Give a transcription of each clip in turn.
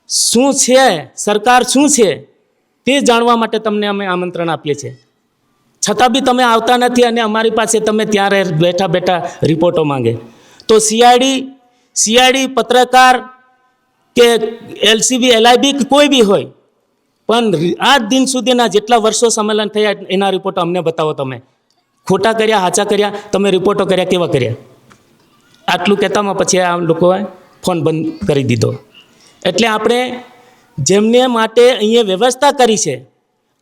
શું છે, સરકાર શું છે તે જાણવા માટે તમને અમે આમંત્રણ આપીએ છીએ, છતાં બી તમે આવતા નથી અને અમારી પાસે તમે ત્યાં બેઠા બેઠા રિપોર્ટો માંગે. તો સીઆઈડી પત્રકાર કે એલસીબી એલઆઈબી કે કોઈ બી હોય, પણ આજ દિન સુધીના જેટલા વર્ષો સંમેલન થયા એના રિપોર્ટો અમને બતાવો. તમે ખોટા કર્યા, સાચા કર્યા, તમે રિપોર્ટો કર્યા, કેવા કર્યા? આટલું કહેતામાં પછી આ લોકોએ ફોન બંધ કરી દીધો. એટલે આપણે જેમને માટે અહીંયા વ્યવસ્થા કરી છે,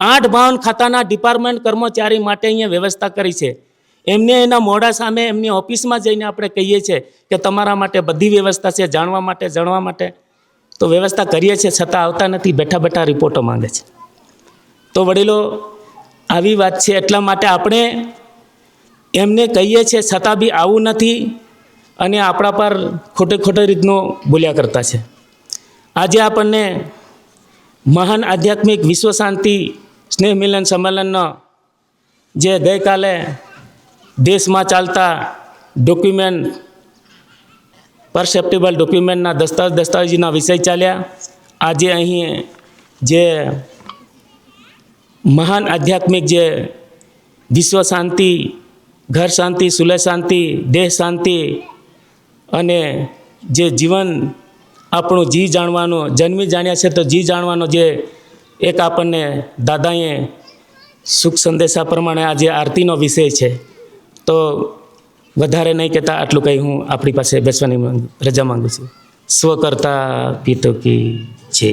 8 ભવન ખાતાના ડિપાર્ટમેન્ટ કર્મચારી માટે અહીંયા વ્યવસ્થા કરી છે, એમને એના મોઢા સામે એમની ઓફિસમાં જઈને આપણે કહીએ છીએ કે તમારા માટે બધી વ્યવસ્થા છે, જાણવા માટે તો વ્યવસ્થા કરીએ છીએ, છતાં આવતા નથી, બેઠા બેઠા રિપોર્ટો માંગે છે. તો વડીલો, આવી વાત છે. એટલા માટે આપણે એમને કહીએ છીએ, છતાં બી આવું નથી અને આપણા પર ખોટી રીતનો બોલ્યા કરતા છે. આજે આપણને મહાન આધ્યાત્મિક વિશ્વ શાંતિ સ્નેહ મિલન સંમેલનનો જે ગઈકાલે દેશમાં ચાલતા ડોક્યુમેન્ટ પરસેપ્ટેબલ ડોક્યુમેન્ટના દસ્તાવેજીના વિષય ચાલ્યા. આજે અહીં જે મહાન આધ્યાત્મિક જે વિશ્વ શાંતિ, ઘર શાંતિ, સુલે શાંતિ, દેહ શાંતિ અને જે જીવન આપણું જી જાણવાનો, જન્મી જાણ્યા છે તો જી જાણવાનો જે એક આપણને દાદાએ સુખ સંદેશા પ્રમાણે આજે આરતીનો વિષય છે. તો વધારે નહીં કહેતા આટલું કંઈ હું આપણી પાસે બેસવાની રજા માગું છું. સ્વ કરતા પિતો કી જય.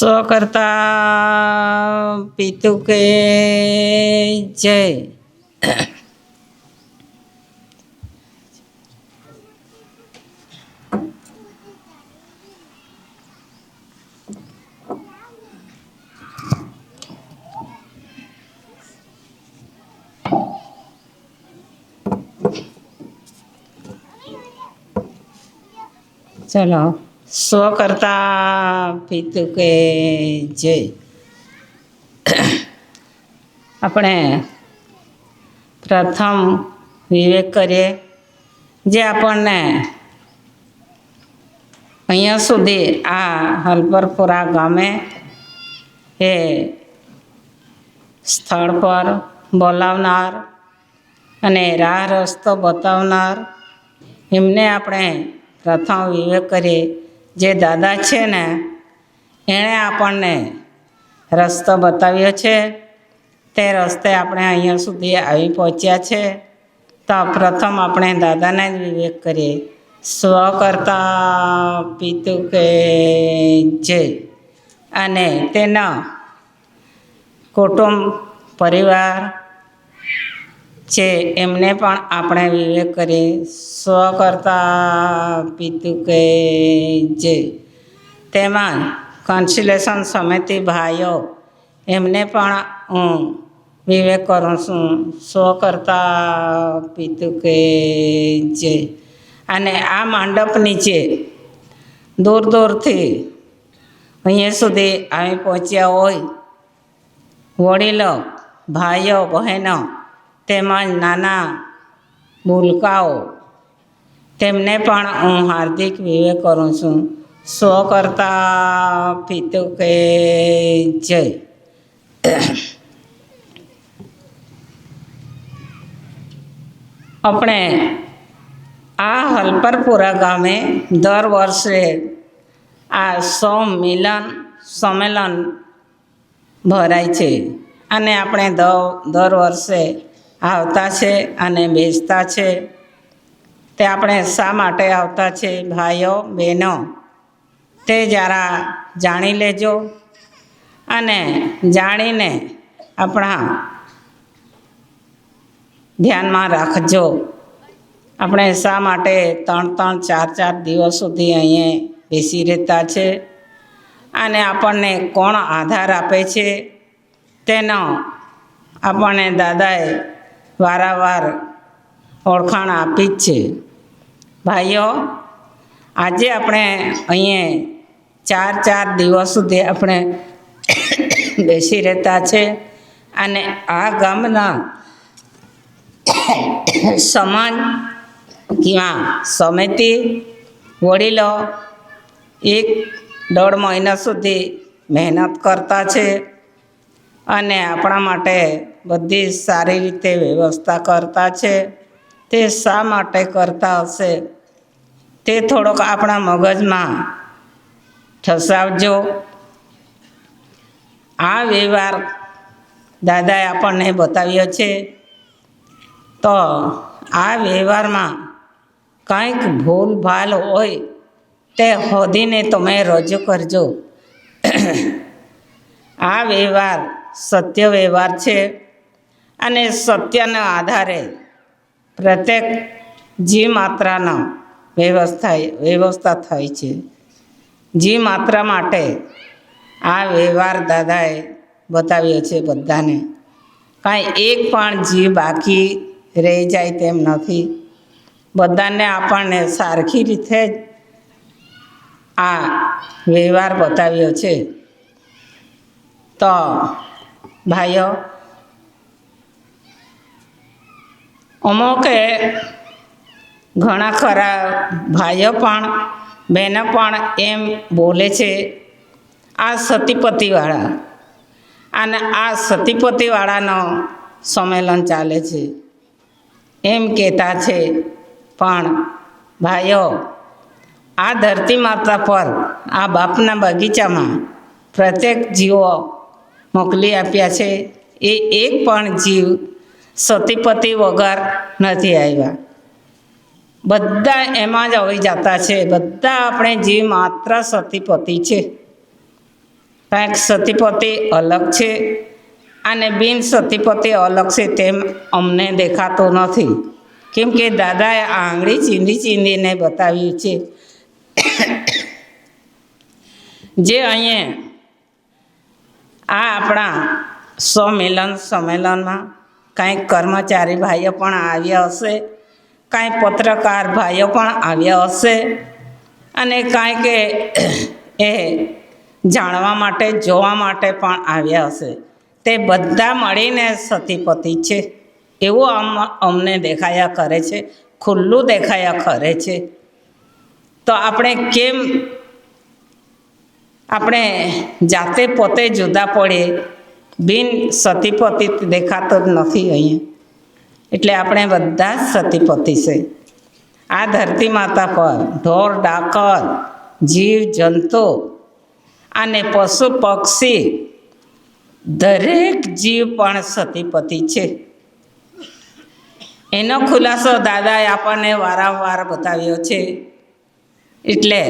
સ્વ કરતા પિતુ કે જય. ચલો, સ્વ કરતા પિતુ કે જય. આપણે પ્રથમ વિવેક કરીએ, જે આપણને અહીંયા સુધી આ હલપરપુરા ગામે એ સ્થળ પર બોલાવનાર અને રાહ રસ્તો બતાવનાર એમને આપણે પ્રથમ વિવેક કરીએ. જે દાદા છે ને, એણે આપણને રસ્તો બતાવ્યો છે, તે રસ્તે આપણે અહીંયા સુધી આવી પહોંચ્યા છે. તો પ્રથમ આપણે દાદાને જ વિવેક કરીએ. સ્વ કરતા પિતુ કે જય. અને તેના કુટુંબ પરિવાર છે એમને પણ આપણે વિવેક કરીએ. સ્વ કરતા પિતુ કે જય. તેમાં કન્સોલેશન સમિતિ ભાઈઓ એમને પણ હું વિવેક કરું છું. સ્વ કરતા પિતુ કે જય. અને આ મંડપ નીચે દૂર દૂરથી અહીંયા સુધી આવી પહોંચ્યા હોય વડીલો, ભાઈઓ, બહેનો તેમજ નાના ભૂલકાઓ તેમને પણ હું હાર્દિક વિવેક કરું છું. સ્વકર્તા પિતૃ કે જય. આપણે આ હલપરપુરા ગામે દર વર્ષે આ સંમેલન ભરાય છે અને આપણે દર વર્ષે આવતા છે અને બેસતા છે. તે આપણે શા માટે આવતા છે ભાઈઓ બહેનો, તે જરા જાણી લેજો અને જાણીને આપણા ધ્યાનમાં રાખજો. આપણે શા માટે 3-4 દિવસ સુધી અહીંયા બેસી રહેતા છે અને આપણને કોણ આધાર આપે છે તેનો આપણને દાદાએ વારંવાર ઓળખાણ આપી જ છે. ભાઈઓ, આજે આપણે અહીંયા 4 દિવસ સુધી આપણે બેસી રહેતા છે અને આ ગામના સમાજ કિંવા સમિતિ વડીલો 1-1.5 મહિના સુધી મહેનત કરતા છે અને આપણા માટે બધી સારી રીતે વ્યવસ્થા કરતા છે. તે શા માટે કરતા હશે તે થોડોક આપણા મગજમાં ઠસાવજો. આ વ્યવહાર દાદાએ આપણને બતાવ્યો છે, તો આ વ્યવહારમાં કંઈક ભૂલભાલ હોય તે શોધીને તમે રજૂ કરજો. આ વ્યવહાર સત્ય વ્યવહાર છે અને સત્યના આધારે પ્રત્યેક જીવ માત્રાનો વ્યવસ્થા થાય છે. જીવ માત્ર માટે આ વ્યવહાર દાદાએ બતાવ્યો છે બધાને. કાંઈ એક પણ જીવ બાકી રહી જાય તેમ નથી. બધાને આપણને સરખી રીતે જ આ વ્યવહાર બતાવ્યો છે. તો ભાઈઓ, અમુકે ઘણા ખરા ભાઈઓ પણ બહેનો પણ એમ બોલે છે આ સતીપતિવાળા, અને આ સતીપતિવાળાનો સંમેલન ચાલે છે એમ કહેતા છે. પણ ભાઈઓ, આ ધરતી માતા પર આ બાપના બગીચામાં પ્રત્યેક જીવો મોકલી આપ્યા છે. એ એક પણ જીવ સતીપતિ વગર નથી આવ્યા. બધા એમાં જ આવી જતા છે. બધા આપણે જીવ માત્ર સતીપતિ છે. કાંઈક સતીપતિ અલગ છે અને બિન સતીપતિ અલગ છે તેમ અમને દેખાતું નથી. કેમ કે દાદાએ આંગળી ચીંધીને બતાવ્યું છે. જે અહીંયા આ આપણા સંમેલનમાં કાંઈક કર્મચારી ભાઈઓ પણ આવ્યા હશે, કાંઈ પત્રકાર ભાઈઓ પણ આવ્યા હશે અને કાંઈક એ જાણવા માટે જોવા માટે પણ આવ્યા હશે. તે બધા મળીને સતીપતિ છે એવું અમને દેખાયા કરે છે, ખુલ્લું દેખાયા કરે છે. તો આપણે કેમ આપણે જાતે પોતે જુદા પડીએ? બિન સતીપતિ દેખાતો જ નથી અહીંયા. એટલે આપણે બધા જ સતીપતિ છે. આ ધરતી માતા પર ઢોર ડાકર, જીવ જંતુ અને પશુ પક્ષી દરેક જીવ પણ સતીપતિ છે. એનો ખુલાસો દાદાએ આપણને વારંવાર બતાવ્યો છે. એટલે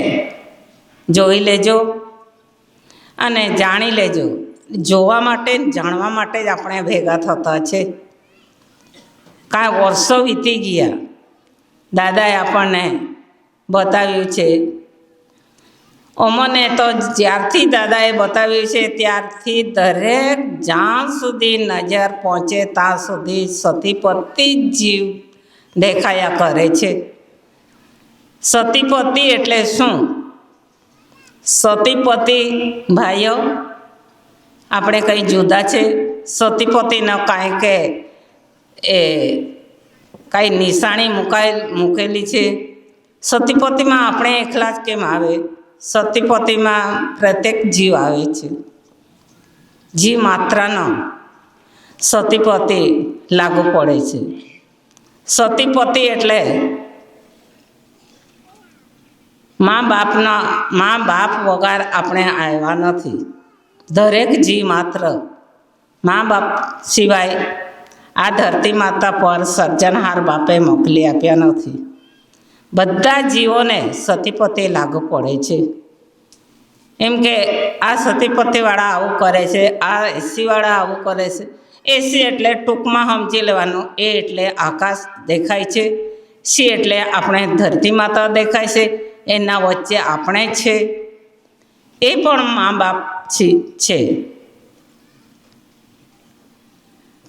જોઈ લેજો અને જાણી લેજો. જોવા માટે, જાણવા માટે જ આપણે ભેગા થતા છે. કાંઈ વર્ષો વીતી ગયા, દાદાએ આપણને બતાવ્યું છે. અમને તો જ્યારથી દાદાએ બતાવ્યું છે ત્યારથી દરેક જ્યાં સુધી નજર પહોંચે ત્યાં સુધી સતીપતિ જીવ દેખાયા કરે છે. સતીપતિ એટલે શું? સતીપતિ ભાઈઓ, આપણે કંઈ જુદા છે? સતીપતિનો કાંઈ કે કાંઈ નિશાની મૂકેલી છે સતીપતિમાં આપણે એકલા જ કેમ આવે? સતીપતિમાં પ્રત્યેક જીવ આવે છે. જીવ માત્રનો સતીપતિ લાગુ પડે છે. સતીપતિ એટલે મા બાપ વગર આપણે આવ્યા નથી. દરેક જીવ માત્ર મા બાપ સિવાય આ ધરતી માતા પર સર્જનહાર બાપે મોકલી આપ્યા નથી. બધા જીવોને સતીપતિ લાગુ પડે છે. એમ કે આ સતીપતિવાળા આવું કરે છે, આ એસીવાળા આવું કરે છે. એસી એટલે ટૂંકમાં સમજી લેવાનું, એ એટલે આકાશ દેખાય છે, સી એટલે આપણે ધરતી માતા દેખાય છે, એના વચ્ચે આપણે છે, એ પણ મા બાપ છે.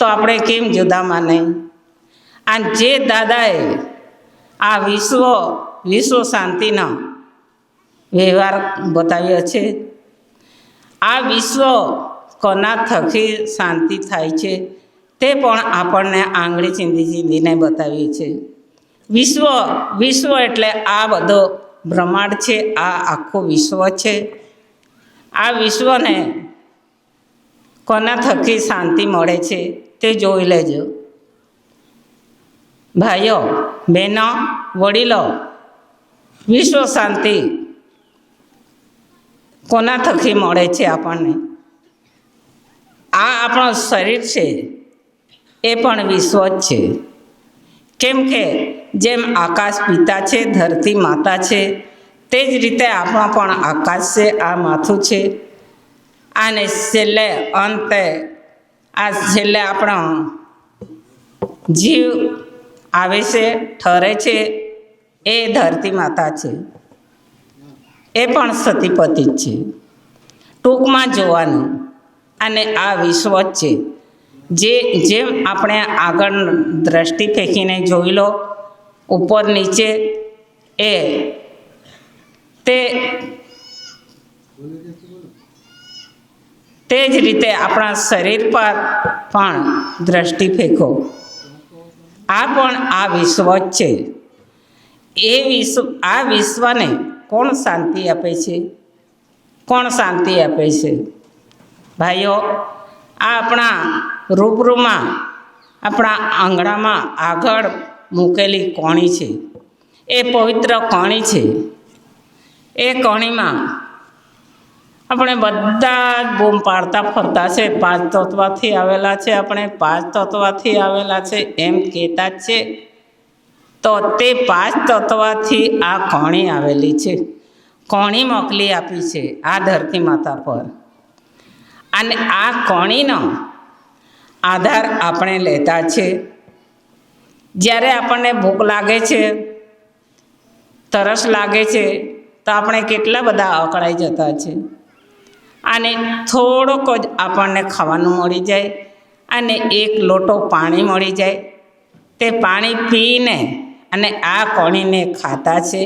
તો આપણે કેમ જુદા માને? અને જે દાદાએ આ વિશ્વ શાંતિનો વ્યવહાર બતાવ્યો છે, આ વિશ્વ કોના થકી શાંતિ થાય છે તે પણ આપણને આંગળી ચીંધીને બતાવ્યું છે. વિશ્વ એટલે આ બધો બ્રહ્માંડ છે, આ આખું વિશ્વ છે. આ વિશ્વને કોના થકી શાંતિ મળે છે તે જોઈ લેજો. ભાઈઓ, બહેનો, વડીલો, વિશ્વ શાંતિ કોના થકી મળે છે આપણને? આ આપણું શરીર છે એ પણ વિશ્વ જ છે. કેમ કે જેમ આકાશ પિતા છે, ધરતી માતા છે, તે જ રીતે આપણો પણ આકાશ છે, આ માથું છે. અને છેલ્લે અંતે આપણો જીવ આવે છે, ઠરે છે, એ ધરતી માતા છે, એ પણ સતીપતિ જ છે. ટૂંકમાં જોવાનું. અને આ વિશ્વ જ છે. જેમ આપણે આગળ દ્રષ્ટિ ફેંકીને જોઈ લો, ઉપર નીચે, તે જ રીતે આપણા શરીર પર પણ દ્રષ્ટિ ફેંકો. આ પણ આ વિશ્વ જ છે. આ વિશ્વને કોણ શાંતિ આપે છે? કોણ શાંતિ આપે છે? ભાઈઓ, આ આપણા રૂબરૂમાં, આપણા આંગણામાં આગળ મૂકેલી કોણી છે, એ પવિત્ર કોણી છે. એ કોણીમાં આપણે બધા જ બૂમ પાડતા ફરતા છે, 5 તત્વથી આવેલા છે, આપણે 5 તત્વથી આવેલા છે એમ કહેતા જ છે. તો તે 5 તત્વથી આ કોણી આવેલી છે. કોણી મોકલી આપી છે આ ધરતી માતા પર. અને આ કોણીનો આધાર આપણે લેતા છે. જ્યારે આપણને ભૂખ લાગે છે, તરસ લાગે છે, તો આપણે કેટલા બધા અકળાઈ જતા છે. અને થોડોક જ આપણને ખાવાનું મળી જાય અને 1 લોટો પાણી મળી જાય, તે પાણી પીને અને આ કોણીને ખાતા છે,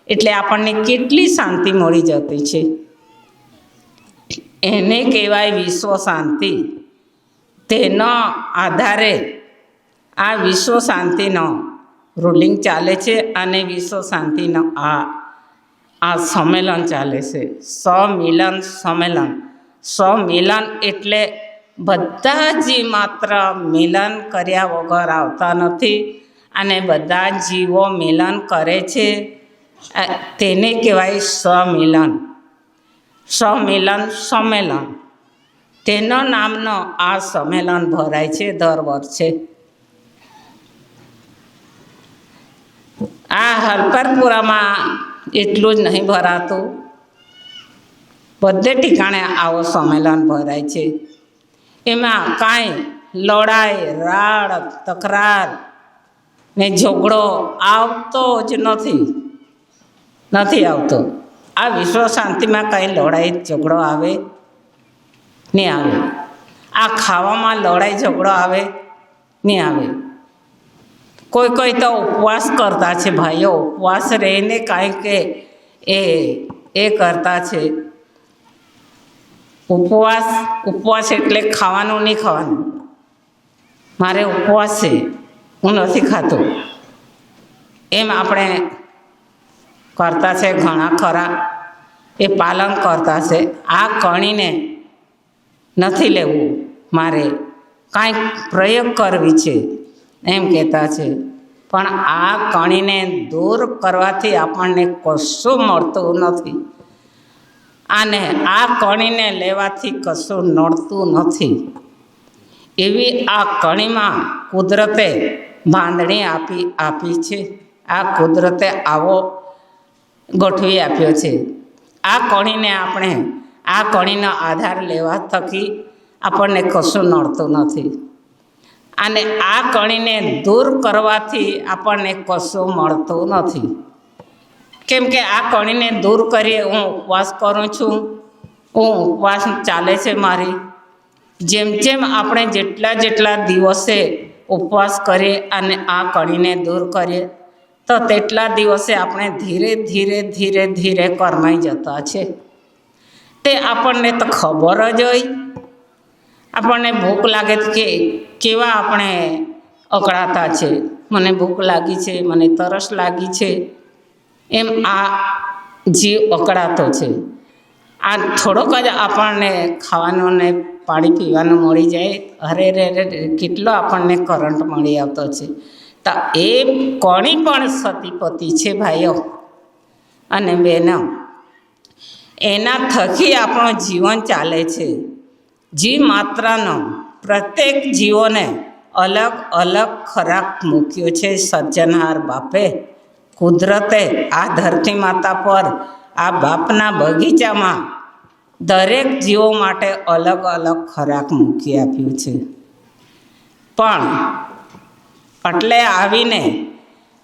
એટલે આપણને કેટલી શાંતિ મળી જતી છે. એને કહેવાય વિશ્વ શાંતિ. તેનો આધારે આ વિશ્વ શાંતિનો રૂલિંગ ચાલે છે અને વિશ્વ શાંતિનો આ સંમેલન ચાલે છે. સંમિલન સંમેલન. સંમિલન એટલે બધા જ માત્ર મિલન કર્યા વગર આવતા નથી, અને બધા જીવો મિલન કરે છે, તેને કહેવાય સંમિલન. સંમિલન સંમેલન, તેનો નામનો આ સંમેલન ભરાય છે દર વર્ષે. આ હરપરપુરામાં એટલું જ નહીં ભરાતું, બધે ઠેકાણે આવો સંમેલન ભરાય છે. એમાં કાંઈ લડાઈ, રાડ, તકરાર ને ઝઘડો આવતો જ નથી આવતો. આ વિશ્વ શાંતિમાં કાંઈ લડાઈ ઝઘડો આવે નહીં આવે. આ ખાવામાં લડાઈ ઝઘડો આવે નહીં આવે. કોઈ તો ઉપવાસ કરતા છે ભાઈઓ, ઉપવાસ રહીને કાંઈ કે એ કરતા છે. ઉપવાસ એટલે ખાવાનું નહીં ખાવાનું. મારે ઉપવાસ છે, હું નથી ખાતો, એમ આપણે કરતા છે ઘણા ખરા, એ પાલન કરતા છે. આ કણીને નથી લેવું, મારે કાંઈક પ્રયોગ કરવી છે એમ કહેતા છે. પણ આ કણીને દૂર કરવાથી આપણને કશું મળતું નથી, અને આ કણીને લેવાથી કશું નડતું નથી. એવી આ કણીમાં કુદરતે બાંધણી આપી છે. આ કુદરતે આવો ગોઠવી આપ્યો છે. આ કણીને આ કણીનો આધાર લેવા થકી આપણને કશું નડતું નથી, અને આ કણીને દૂર કરવાથી આપણને કશું મળતું નથી. કેમ કે આ કણીને દૂર કરીએ, હું ઉપવાસ કરું છું, ઉપવાસ ચાલે છે મારી. જેમ જેમ આપણે જેટલા દિવસે ઉપવાસ કરીએ અને આ કણીને દૂર કરીએ, તો તેટલા દિવસે આપણે ધીરે ધીરે કરમાઈ જતા છે. તે આપણને તો ખબર જ હોય. આપણને ભૂખ લાગે કે કેવા આપણે અકળાતા છે, મને ભૂખ લાગી છે, મને તરસ લાગી છે, એમ આ જીવ અકળાતો છે. આ થોડોક જ આપણને ખાવાનું ને પાણી પીવાનું મળી જાય, અરે રે કેટલો આપણને કરંટ મળી આવતો છે. તો એ કણી પણ સતીપતિ છે ભાઈઓ અને બહેનો. એના થકી આપણું જીવન ચાલે છે. જીવ માત્રનો પ્રત્યેક જીવોને અલગ અલગ ખોરાક મૂક્યો છે સર્જનહાર બાપે. કુદરતે આ ધરતી માતા પર, આ બાપના બગીચામાં દરેક જીવો માટે અલગ અલગ ખોરાક મૂકી આપ્યું છે. પણ એટલે આવીને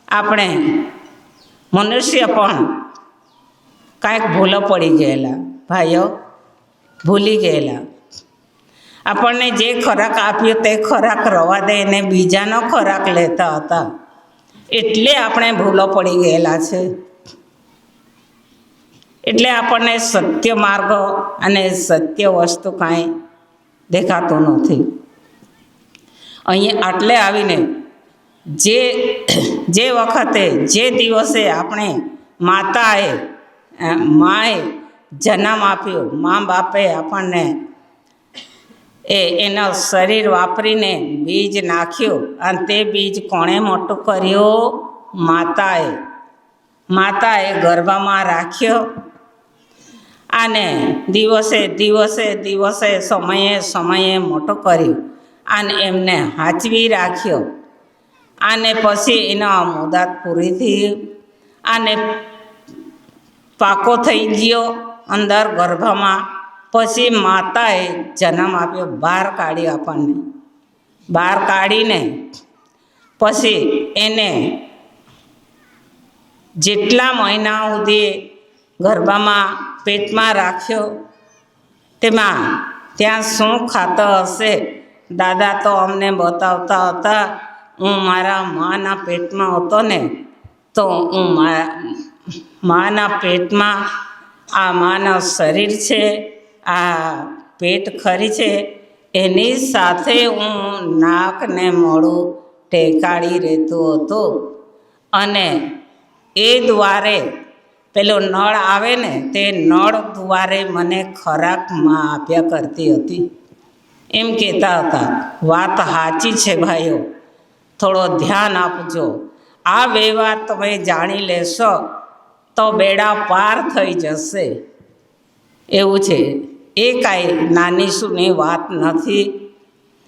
આપણે મનુષ્ય પણ કાંઈક ભૂલો પડી ગયેલા ભાઈઓ, ભૂલી ગયેલા. આપણને જે ખોરાક આપ્યો તે ખોરાક રવા દઈને બીજાનો ખોરાક લેતા હતા, એટલે આપણે ભૂલો પડી ગયેલા છે. એટલે આપણને સત્ય માર્ગ અને સત્ય વસ્તુ કાંઈ દેખાતું નથી. અહીં આટલે આવીને જે વખતે જે દિવસે આપણે માએ જન્મ આપ્યો, મા બાપે આપણને એનો શરીર વાપરીને બીજ નાખ્યું, અને તે બીજ કોણે મોટું કર્યું? માતાએ ગર્ભમાં રાખ્યો, અને દિવસે સમયે મોટું કર્યું, અને એમને હાચવી રાખ્યો. અને પછી એનો મુદત પૂરી થઈ, અને પાકો થઈ ગયો અંદર ગર્ભમાં. પછી માતાએ જન્મ આપ્યો, બહાર કાઢ્યો આપણને. બહાર કાઢીને પછી એને જેટલા મહિના સુધી ગર્ભમાં પેટમાં રાખ્યો, ત્યાં શું ખાતો હશે દાદા તો અમને બતાવતા હતા. હું મારા માના પેટમાં હતો ને, તો હું માના પેટમાં, આ માનું શરીર છે, આ પેટ ખરી છે, એની સાથે હું નાક ને મોઢું ટેકાડી રહેતો હતો. અને એ દ્વારે પેલો નળ આવે ને, તે નળ દ્વારે મને ખોરાકમાં આપ્યા કરતી હતી એમ કહેતા હતા. વાત સાચી છે ભાઈઓ, થોડો ધ્યાન આપજો. આ વ્યવહાર તમે જાણી લેશો તો બેડા પાર થઈ જશે. એવું છે, એ કાંઈ નાની સૂની વાત નથી.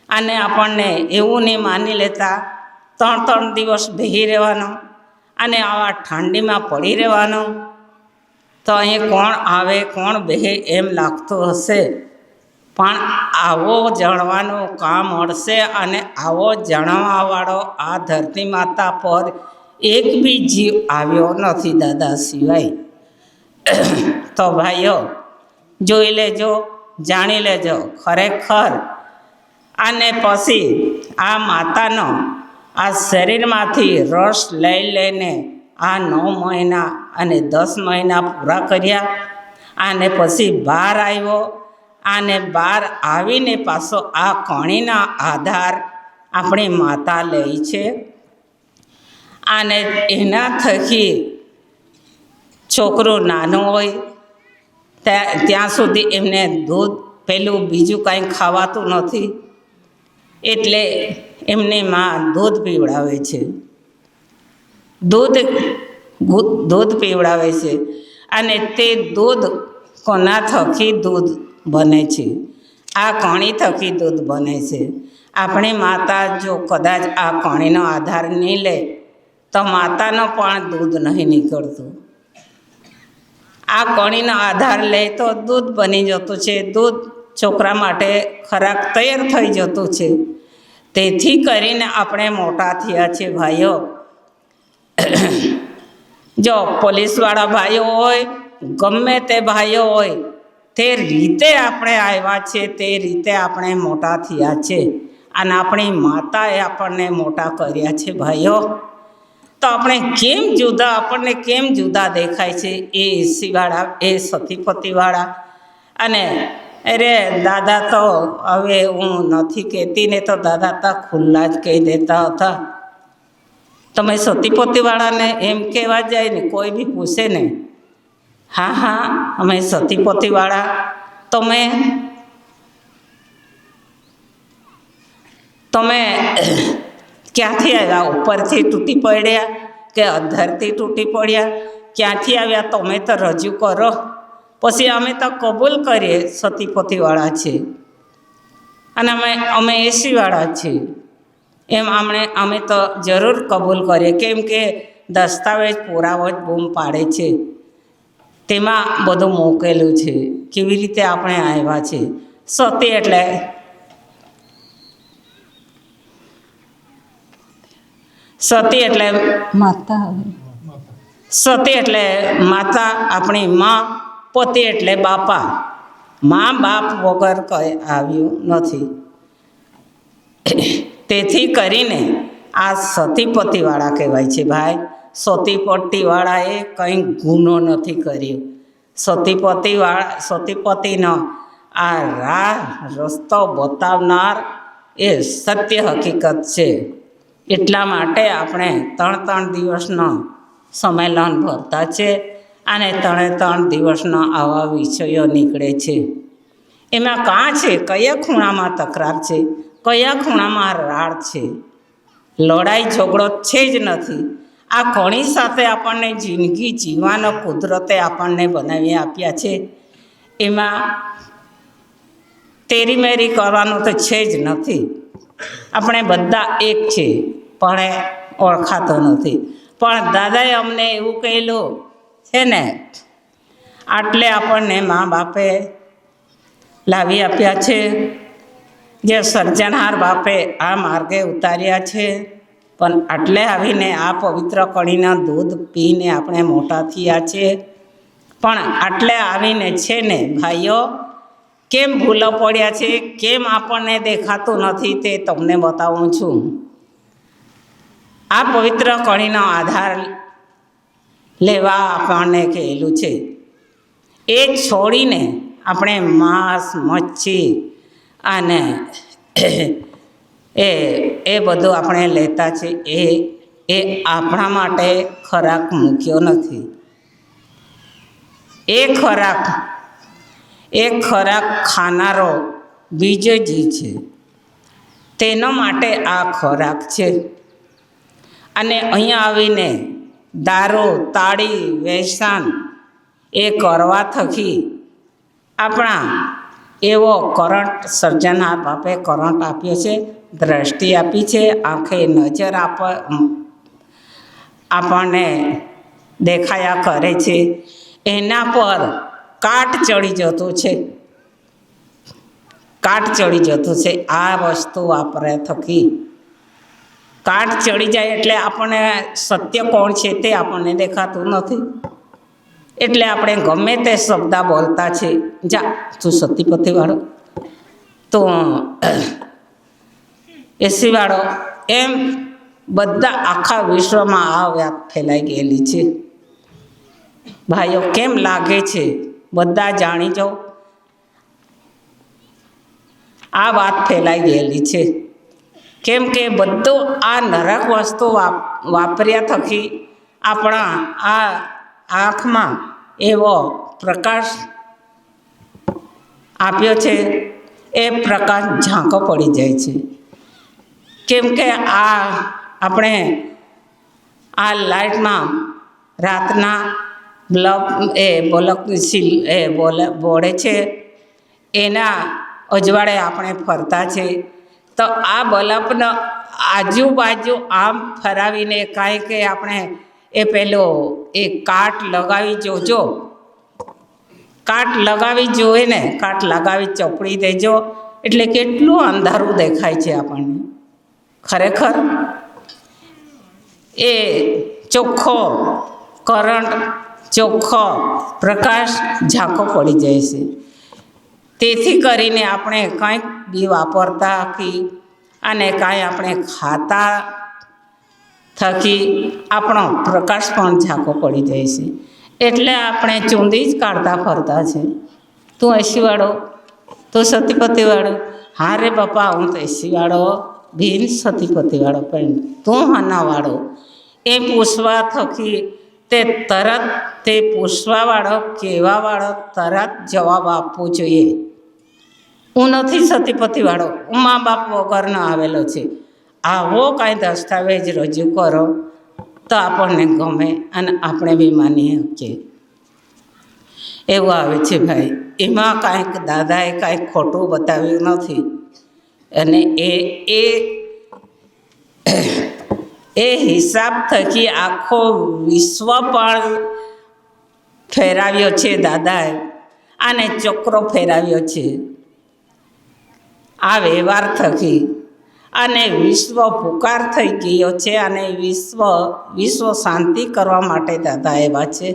અને આપણને એવું નહીં માની લેતા 3 દિવસ બેસી રહેવાનું અને આવા ઠંડીમાં પડી રહેવાનું. તો અહીં કોણ આવે કોણ બેસે એમ લાગતું હશે, પણ આવો જાણવાનું કામ મળશે. અને આવો જાણવાવાળો આ ધરતી માતા પર એક બી જીવ આવ્યો નથી દાદા સિવાય. તો ભાઈઓ જોઈ લેજો, જાણી લેજો ખરેખર. અને પછી આ માતાનો આ શરીરમાંથી રસ લઈ લઈને આ 9 મહિના અને 10 મહિના પૂરા કર્યા. અને પછી બહાર આવ્યો, અને બહાર આવીને પાછો આ કણીના આધાર આપણી માતા લે છે. અને એના થકી છોકરું નાનું હોય ત્યાં સુધી એમને દૂધ પેલું બીજું કાંઈ ખાવાતું નથી, એટલે એમની માં દૂધ પીવડાવે છે. દૂધ પીવડાવે છે અને તે દૂધ કોના થકી દૂધ બને છે? આ કણી થકી દૂધ બને છે. આપણી માતા જો કદાચ આ કણીનો આધાર નહીં લે તો માતાનો પણ દૂધ નહીં નીકળતું. આ કણીનો આધાર લે તો દૂધ બની જતું છે, દૂધ છોકરા માટે ખોરાક તૈયાર થઈ જતું છે. તેથી કરીને આપણે મોટા થયા છે ભાઈઓ. જો પોલીસવાળા ભાઈઓ હોય, ગમે તે ભાઈઓ હોય, તે રીતે આપણે આવ્યા છે, તે રીતે આપણે મોટા થયા છે અને આપણી માતાએ આપણને મોટા કર્યા છે ભાઈઓ. તો આપણને કેમ જુદા દેખાય છે એ એસીવાળા, એ સતીપતિવાળા? અને અરે દાદા તો હવે હું નથી કહેતી ને, તો દાદા તો ખુલ્લા જ કહી દેતા હતા. તમે સતીપતિવાળાને એમ કહેવા જાય ને, કોઈ બી પૂછે ને, હા અમે સતીપતિવાળા. તમે ક્યાંથી આવ્યા? ઉપરથી તૂટી પડ્યા કે અધરથી તૂટી પડ્યા? ક્યાંથી આવ્યા તમે તો રજૂ કરો. પછી અમે તો કબૂલ કરીએ સતીપતિવાળા છે અને અમે એસીવાળા છીએ, એમ અમે તો જરૂર કબૂલ કરીએ. કેમ કે દસ્તાવેજ પુરાવો જ બૂમ પાડે છે, તેમાં બધું મૂકેલું છે કેવી રીતે આપણે આવ્યા છે. સતી એટલે માતા. સતી એટલે માતા, આપણી માં. પતિ એટલે બાપા. મા બાપ વગર કંઈ આવ્યું નથી. તેથી કરીને આ સતીપતિવાળા કહેવાય છે ભાઈ. સતીપતિવાળાએ કંઈ ગુનો નથી કર્યો. સતીપતિનો આ રસ્તો બતાવનાર એ સત્ય હકીકત છે. એટલા માટે આપણે 3 દિવસનો સંમેલન ભરતા છે અને 3 દિવસના આવા વિષયો નીકળે છે. એમાં કાં છે? કયા ખૂણામાં તકરાર છે? કયા ખૂણામાં રાડ છે? લડાઈ ઝઘડો છે જ નથી. આ કણી સાથે આપણને જિંદગી જીવવાનો કુદરતે આપણને બનાવી આપ્યા છે. એમાં તેરીમેરી કરવાનું તો છે જ નથી. આપણે બધા એક છે, પણ ઓળખાતો નથી. પણ દાદાએ અમને એવું કહેલું છે ને, આટલે આપણને મા બાપે લાવી આપ્યા છે, જે સર્જનહાર બાપે આ માર્ગે ઉતાર્યા છે. પણ આટલે આવીને આ પવિત્ર કણીના દૂધ પીને આપણે મોટા થયા છે. પણ આટલે આવીને છે ને ભાઈઓ, કેમ ભૂલો પડ્યા છે, કેમ આપણને દેખાતું નથી, તે તમને બતાવું છું. આ પવિત્ર કણીનો આધાર લેવા આપણને કહેલું છે. એ છોડીને આપણે માંસ, મચ્છી અને એ બધું આપણે લેતા છે. એ આપણા માટે ખોરાક મૂક્યો નથી. એ ખોરાક ખાનારો બીજો જીવ છે, તેના માટે આ ખોરાક છે. અને અહીંયા આવીને દારૂ, તાળી, વ્યસન એ કરવા થકી આપણા એવો કરંટ સર્જનહાર બાપે કરંટ આપ્યો છે, દ્રષ્ટિ આપી છે, આંખે નજર આપણને દેખાયા કરે છે. એના પર કાટ ચડી જતું છે. આ વસ્તુ વાપરે થકી કાટ ચડી જાય એટલે આપણને સત્ય કોણ છે તે આપણને દેખાતું નથી. એટલે આપણે ગમે તે શબ્દ બોલતા છે, જા તું સતીપતિવાળો, તો એસીવાળો, એમ બધા આખા વિશ્વમાં આ વાત ફેલાઈ ગયેલી છે. ભાઈઓ કેમ લાગે છે? બધા જાણી જાઓ, આ વાત ફેલાઈ ગયેલી છે. કેમ કે બધું આ નરક વસ્તુ વાપર્યા થકી આપણા આ આંખમાં એવો પ્રકાશ આપ્યો છે, એ પ્રકાશ ઝાંકો પડી જાય છે. કેમ કે આપણે આ લાઇટમાં રાતના બોળે છે, એના અજવાળે આપણે ફરતા છે. તો આ બલ્બનો આજુબાજુ આમ ફરાવીને કાંઈ કે આપણે એ કાટ લગાવી જોજો. કાટ લગાવી જોઈએ ને, કાટ લગાવી ચોપડી દેજો એટલે કેટલું અંધારું દેખાય છે આપણને. ખરેખર એ ચોખ્ખો કરંટ, ચોખ્ખો પ્રકાશ ઝાંકો પડી જાય છે. તેથી કરીને આપણે કંઈક બી વાપરતા અને કાંઈ આપણે ખાતા થકી આપણો પ્રકાશ પણ ઝાંકો પડી જાય છે. એટલે આપણે ચૂંદી જ કાઢતા ફરતા છે. તું એસીવાળો, તું સતીપતિવાળો. હા રે બાપા, હું તો એસીવાળો, ભીન સતીપતિવાળો, પણ તું હાનાવાળો. એ પૂછવા થકી તે પૂછવાવાળો, કહેવાવાળો તરત જવાબ આપવો જોઈએ. હું નથી સતીપતિવાળો, હું મા બાપ વગરનો આવેલો છે. આવો કાંઈ દસ્તાવેજ રજૂ કરો તો આપણને ગમે અને આપણે બી માનીએ કે એવું આવે છે. ભાઈ, એમાં કાંઈક દાદાએ કાંઈક ખોટું બતાવ્યું નથી. અને એ હિસાબ થકી આખો વિશ્વ પણ ફેરવ્યો છે દાદાએ, અને ચક્રો ફેરવ્યો છે આ વ્યવહાર થકી. અને વિશ્વ પુકાર થઈ ગયો છે, અને વિશ્વ શાંતિ કરવા માટે દાદા આવ્યા છે.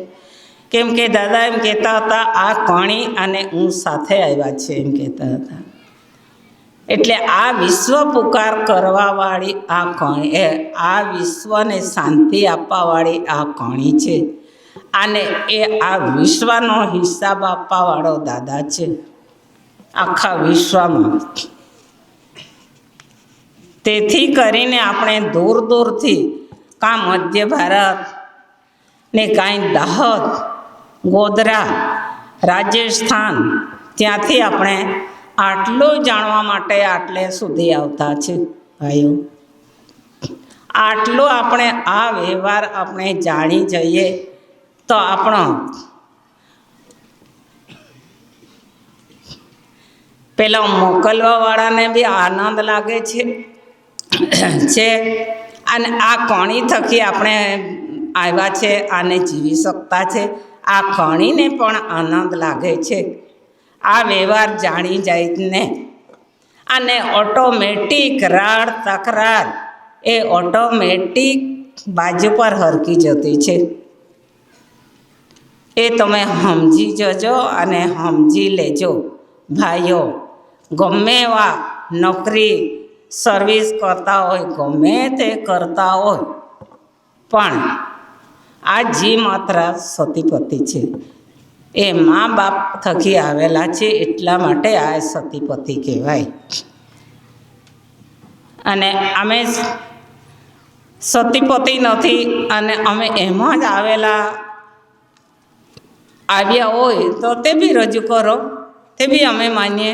કેમ કે દાદા એમ કહેતા હતા, આ કણી અને હું સાથે આવ્યા છે એમ કહેતા હતા. એટલે આ વિશ્વ પુકાર કરવાવાળી આ કણી, આ વિશ્વને શાંતિ આપવાવાળી આ કણી છે. અને એ આ વિશ્વનો હિસાબ આપવાવાળો દાદા છે આખા વિશ્વમાં. તેથી કરીને આપણે દૂર દૂરથી કાં મધ્ય ભારત ને કાંઈ દાહોદ, ગોધરા, રાજસ્થાન, ત્યાંથી આપણે આટલું જાણવા માટે આટલે સુધી આવતા છે. ભાઈઓ, આટલું આપણે આ વ્યવહાર આપણે જાણી જઈએ તો આપણો પેલા મોકલવાવાળાને બી આનંદ લાગે છે. અને આ કણી થકી આપણે આવ્યા છે, આને જીવી શકતા છે, આ કણીને પણ આનંદ લાગે છે આ વ્યવહાર જાણી જાયને. અને ઓટોમેટિક રાડ તકરાર એ ઓટોમેટિક બાજુ પર હરકી જતી છે. એ તમે સમજી જજો અને સમજી લેજો. ભાઈઓ, ગમે એવા નોકરી સર્વિસ કરતા હોય, ગમે તે કરતા હોય, પણ આ જી માત્ર સતીપતિ છે. એ મા બાપ થકી આવેલા છે, એટલા માટે આ સતીપતિ કહેવાય. અને અમે સતીપતિ નથી, અને અમે એમાં જ આવ્યા હોય તો તે બી રજૂ કરો, તે બી અમે માનીએ.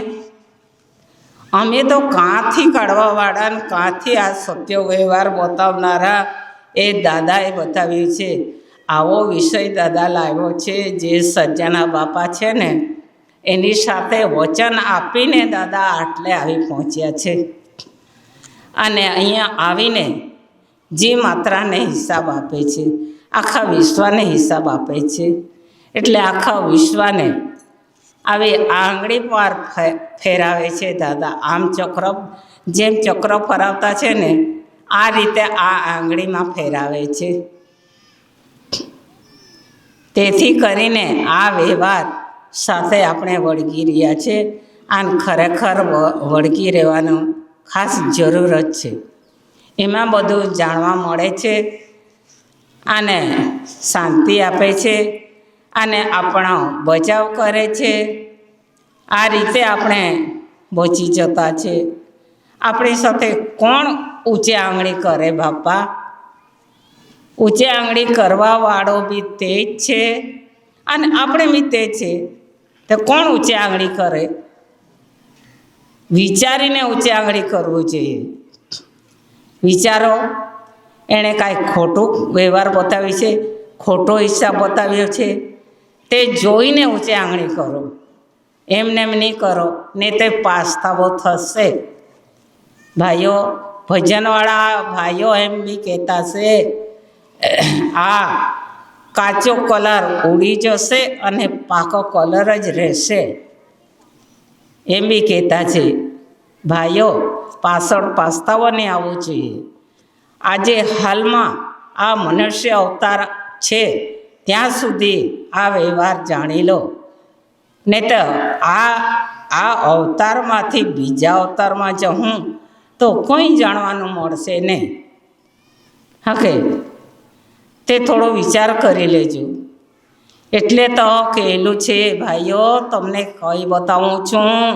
અમે તો કાંથી કાઢવાવાળા ને કાંથી આ સત્ય વ્યવહાર બતાવનારા એ દાદાએ બતાવ્યું છે. આવો વિષય દાદા લાવ્યો છે. જે સજ્જાના બાપા છે ને, એની સાથે વચન આપીને દાદા આટલે આવી પહોંચ્યા છે. અને અહીંયા આવીને જે માત્રાને હિસાબ આપે છે, આખા વિશ્વને હિસાબ આપે છે. એટલે આખા વિશ્વને આવી આંગળી પર ફેરાવે છે દાદા. આમ જેમ ચક્ર ફરાવતા છે ને, આ રીતે આ આંગળીમાં ફેરાવે છે. તેથી કરીને આ વ્યવહાર સાથે આપણે વળગી રહ્યા છે. અને ખરેખર વળગી રહેવાનું ખાસ જરૂરત છે. એમાં બધું જાણવા મળે છે અને શાંતિ આપે છે અને આપણો બચાવ કરે છે. આ રીતે આપણે બચી જતા છે. આપણી સાથે કોણ ઊંચે આંગળી કરે બાપા? ઊંચે આંગળી કરવાવાળો બી તે જ છે અને આપણે મિતે છે તો કોણ ઊંચે આંગળી કરે? વિચારીને ઊંચે આંગળી કરવું જોઈએ. વિચારો, એણે કાંઈ ખોટું વ્યવહાર બતાવી છે, ખોટો હિસાબ બતાવ્યો છે, તે જોઈને ઊંચે આંગળી કરો. એમને એમ નહીં કરો, ને તે પાસ્તાવો થશે. ભાઈઓ, ભજનવાળા ભાઈઓ એમ બી કહેતા છે, આ કાચો કલર ઉડી જશે અને પાકો કલર જ રહેશે, એમ બી કહેતા છે. ભાઈઓ, પાછળ પાસ્તાવો નહીં આવવું જોઈએ. આજે હાલમાં આ મનુષ્ય અવતાર છે ત્યાં સુધી આ વ્યવહાર જાણી લો, ને તો આ અવતારમાંથી બીજા અવતારમાં જવું તો કોઈ જાણવાનું મળશે નહીં. હકે, તે થોડો વિચાર કરી લેજો. એટલે તો કહેલું છે ભાઈઓ, તમને કઈ બતાવું છું.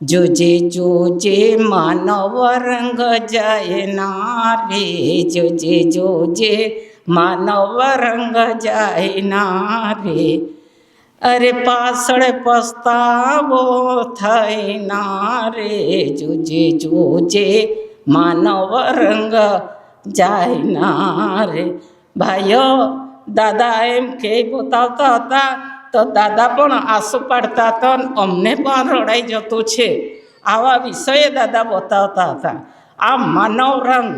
જોજે જોજે માનવ રંગ જાય ના રે, જોજે જોજે માનવ રંગ જાય ના રે, અરે પાછળ પસ્તાવો થાય ના રે, જોજે જોજે માનવ રંગ જાય ના રે. ભાઈઓ, દાદા એમ કે બતાવતા હતા તો દાદા પણ આંસુ પાડતા હતા, અમને પણ રડાઈ જતું છે. આવા વિષય દાદા બતાવતા હતા. આ માનવ રંગ,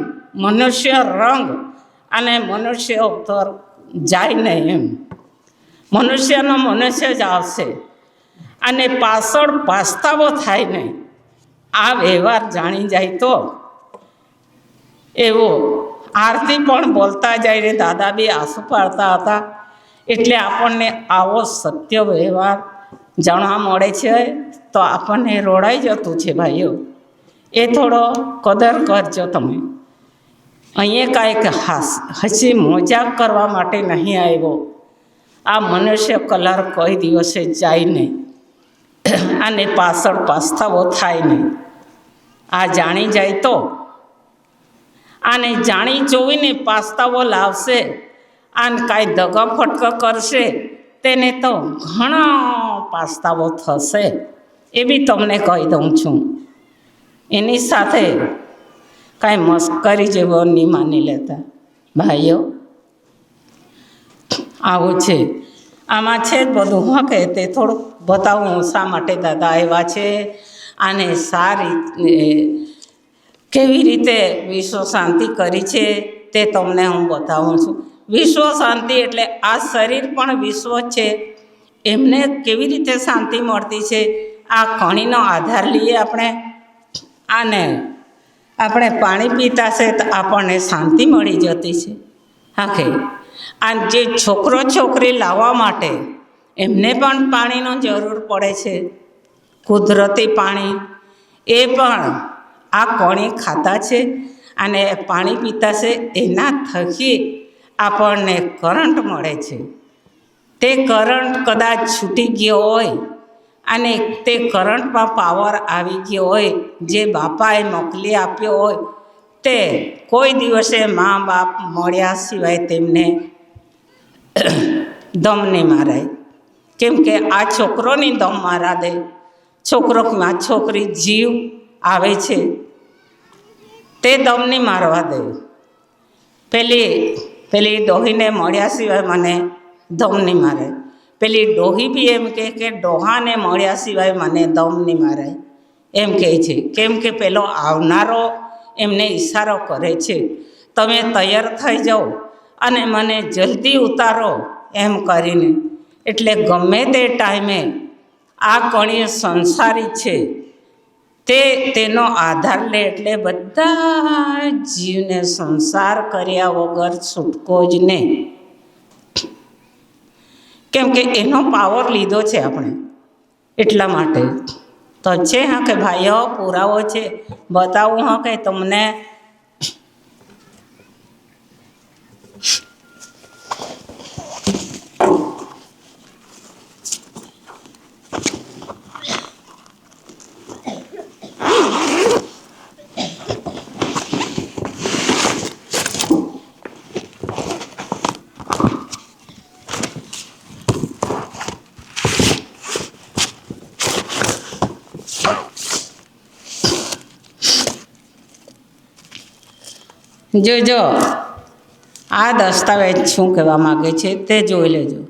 મનુષ્ય રંગ અને મનુષ્ય અવતાર જાય નહીં એમ. મનુષ્યનો મનુષ્ય જ આવશે અને પાછળ પાસ્તાવો થાય નહીં. આ વ્યવહાર જાણી જાય તો એવો આરતી પણ બોલતા જાય ને દાદા બી આંસુ પાડતા હતા. એટલે આપણને આવો સત્ય વ્યવહાર જાણવા મળે છે તો આપણને રોડાઈ જતું છે. ભાઈઓ, એ થોડો કદર કરજો તમે. અહીંયા કાંઈક હસી મજાક કરવા માટે નહીં આવ્યો. આ મનુષ્ય કલર કોઈ દિવસે જાય નહીં અને પાછળ પાસ્તાવો થાય નહીં. આ જાણી જાય તો, આને જાણી જોઈને પાસ્તાવો લાવશે અને કાંઈ દગા ફટકો કરશે તેને તો ઘણો પાસ્તાવો થશે. એ બી તમને કહી દઉં છું. એની સાથે કાંઈ મસ્કરી જેવો નહીં માની લેતા. ભાઈઓ, આવું છે. આમાં છે જ બધું. હા, કે તે થોડુંક બતાવું શા માટે દાદા આવ્યા છે અને સારી કેવી રીતે વિશ્વ શાંતિ કરી છે તે તમને હું બતાવું છું. વિશ્વ શાંતિ એટલે આ શરીર પણ વિશ્વ છે, એમને કેવી રીતે શાંતિ મળતી છે. આ કણીનો આધાર લઈએ આપણે, આને આપણે પાણી પીતા છે તો આપણને શાંતિ મળી જતી છે. હા, આ જે છોકરો છોકરી લાવવા માટે એમને પણ પાણીનો જરૂર પડે છે, કુદરતી પાણી. એ પણ આ કણી ખાતા છે અને પાણી પીતા છે, એના થકી આપણને કરંટ મળે છે. તે કરંટ કદાચ છૂટી ગયો હોય અને તે કરંટમાં પાવર આવી ગયો હોય, જે બાપાએ મોકલી આપ્યો હોય, તે કોઈ દિવસે મા બાપ મળ્યા સિવાય તેમને દમ નહીં મારાય. કેમ કે આ છોકરોની દમ મારા દે. છોકરોમાં છોકરી જીવ આવે છે તે દમ નહીં મારવા દે. પેલી ડોહીને મળ્યા સિવાય મને દમ નહીં મારે. પેલી ડોહી બી એમ કહે કે ડોહાને મળ્યા સિવાય મને દમ નહીં મારાય એમ કહે છે. કેમ કે પેલો આવનારો એમને ઈશારો કરે છે, તમે તૈયાર થઈ જાઓ અને મને જલ્દી ઉતારો એમ કરીને. એટલે ગમે તે ટાઈમે આ કણીય સંસારી છે તેનો આધાર લે. એટલે બધા જીવને સંસાર કર્યા વગર છૂટકો જ નહીં. કેમ કે એનો પાવર લીધો છે આપણે, એટલા માટે તો છે. હા, કે ભાઈઓ પુરાવો છે, બતાવું. હા, કે તમને જોજો આ દસ્તાવેજ શું કહેવા માગે છે તે જોઈ લેજો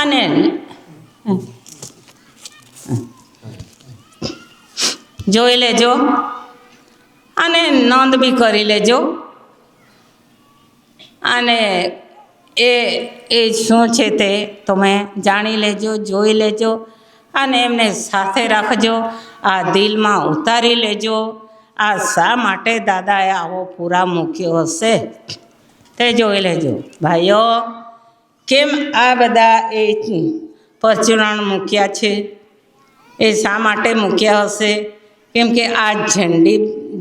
અને જોઈ લેજો અને નોંધ બી કરી લેજો અને એ શું છે તે તમે જાણી લેજો, જોઈ લેજો અને એમને સાથે રાખજો, આ દિલમાં ઉતારી લેજો. આ શા માટે દાદાએ આવો પૂરા મૂક્યો હશે તે જોઈ લેજો. ભાઈઓ, કેમ આ બધા એ પરચુરણ મૂક્યા છે? એ શા માટે મૂક્યા હશે? કેમ કે આ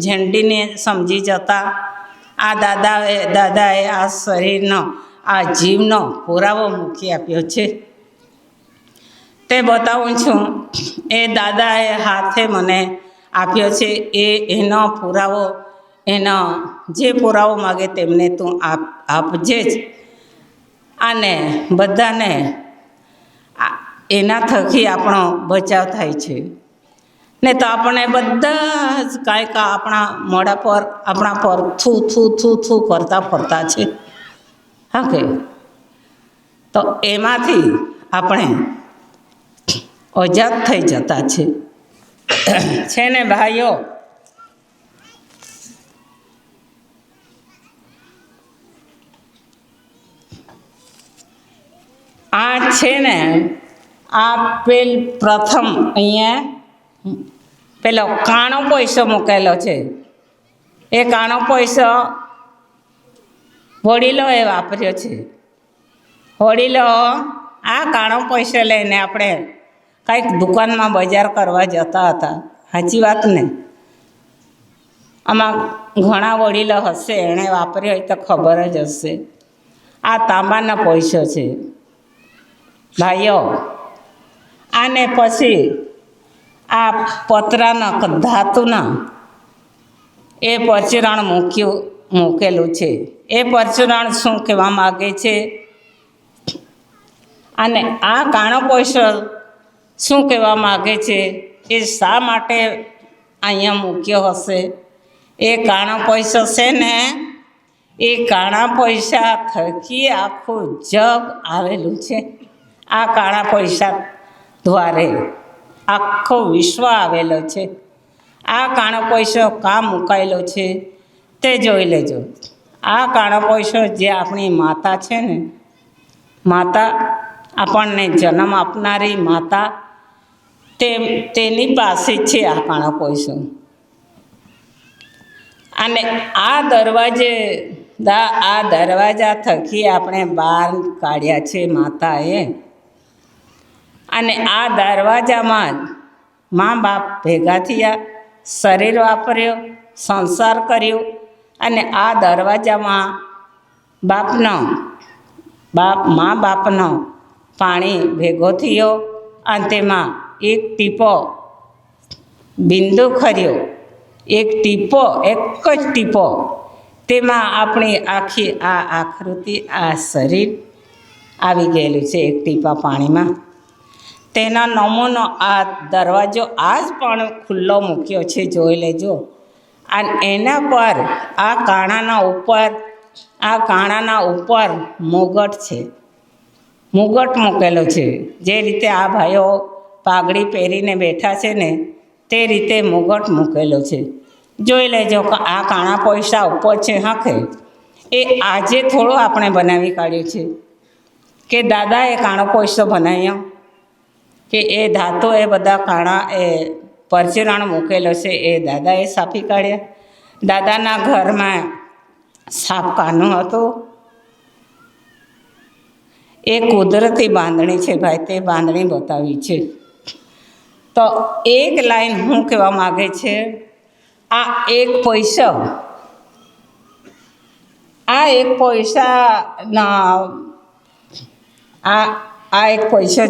ઝંડીને સમજી જતા આ દાદાએ આ શરીરનો, આ જીવનો પુરાવો મૂકી આપ્યો છે. તે બતાવું છું. એ દાદાએ હાથે મને આપ્યો છે. એનો પુરાવો, એનો જે પુરાવો માગે તેમને તું આપજે જ. અને બધાને એના થકી આપણો બચાવ થાય છે. ને તો આપણે બધા જ કાંઈક આપણા મોઢા પર, આપણા પર થૂ થૂ થૂ થૂ કરતા ફરતા છે. હા કે તો એમાંથી આપણે આઝાદ થઈ જતા છે ને ભાઈઓ? આ છે ને, આ પ્રથમ અહીંયા પેલો કાણો પૈસો મૂકેલો છે. એ કાણો પૈસો વડીલોએ વાપર્યો છે. વડીલો આ કાણો પૈસો લઈને આપણે કંઈક દુકાનમાં બજાર કરવા જતા હતા. સાચી વાત ને? આમાં ઘણા વડીલો હશે, એણે વાપર્યો હોય તો ખબર જ હશે. આ તાંબાનો પૈસો છે ભાઈઓ. આને પછી આ પતરાના ધાતુના એ પરચુરણ મૂકેલું છે. એ પરચુરણ શું કહેવા માગે છે? અને આ કાણો પૈસો શું કહેવા માગે છે? એ શા માટે અહીંયા મૂક્યો હશે? એ કાણો પૈસો છે ને, એ કાણા પૈસા થકી આખું જગ આવેલું છે. આ કાણા પૈસા દ્વારે આખો વિશ્વ આવેલો છે. આ કાણો પૈસો કાં મુકાયેલો છે તે જોઈ લેજો. આ કાણો પૈસો જે આપણી માતા છે ને, માતા આપણને જન્મ આપનારી માતા, તેની પાસે છે આ કાણો પૈસો. અને આ દરવાજા થકી આપણે બહાર કાઢ્યા છે માતાએ. અને આ દરવાજામાં જ મા બાપ ભેગા થયા, શરીર વાપર્યો, સંસાર કર્યો. અને આ દરવાજામાં મા બાપનો પાણી ભેગો થયો અને તેમાં એક ટીપો બિંદુ ખર્યો. એક જ ટીપો તેમાં આપણી આખી આ આકૃતિ, આ શરીર આવી ગયેલું છે એક ટીપા પાણીમાં. તેના નમૂનો આ દરવાજો આજ પણ ખુલ્લો મૂક્યો છે, જોઈ લેજો. અને એના પર આ કાણાના ઉપર મુગટ છે, મુગટ મૂકેલો છે. જે રીતે આ ભાઈઓ પાઘડી પહેરીને બેઠા છે ને, તે રીતે મુગટ મૂકેલો છે. જોઈ લેજો કે આ કાણા પૈસા ઉપર છે. હાંકે એ આજે થોડો આપણે બનાવી કાઢ્યો છે કે દાદાએ કાણો પૈસો બનાવ્યો, કે એ ધાતુ, એ બધા કાણા, એ પરચુરણ મૂકેલો છે એ દાદાએ સાફી કાઢ્યા. દાદાના ઘરમાં સાપ કાનું હતું. એ કુદરતી બાંધણી છે ભાઈ, તે બાંધણી બતાવી છે. તો એક લાઈન શું કહેવા માગે છે? આ એક પૈસો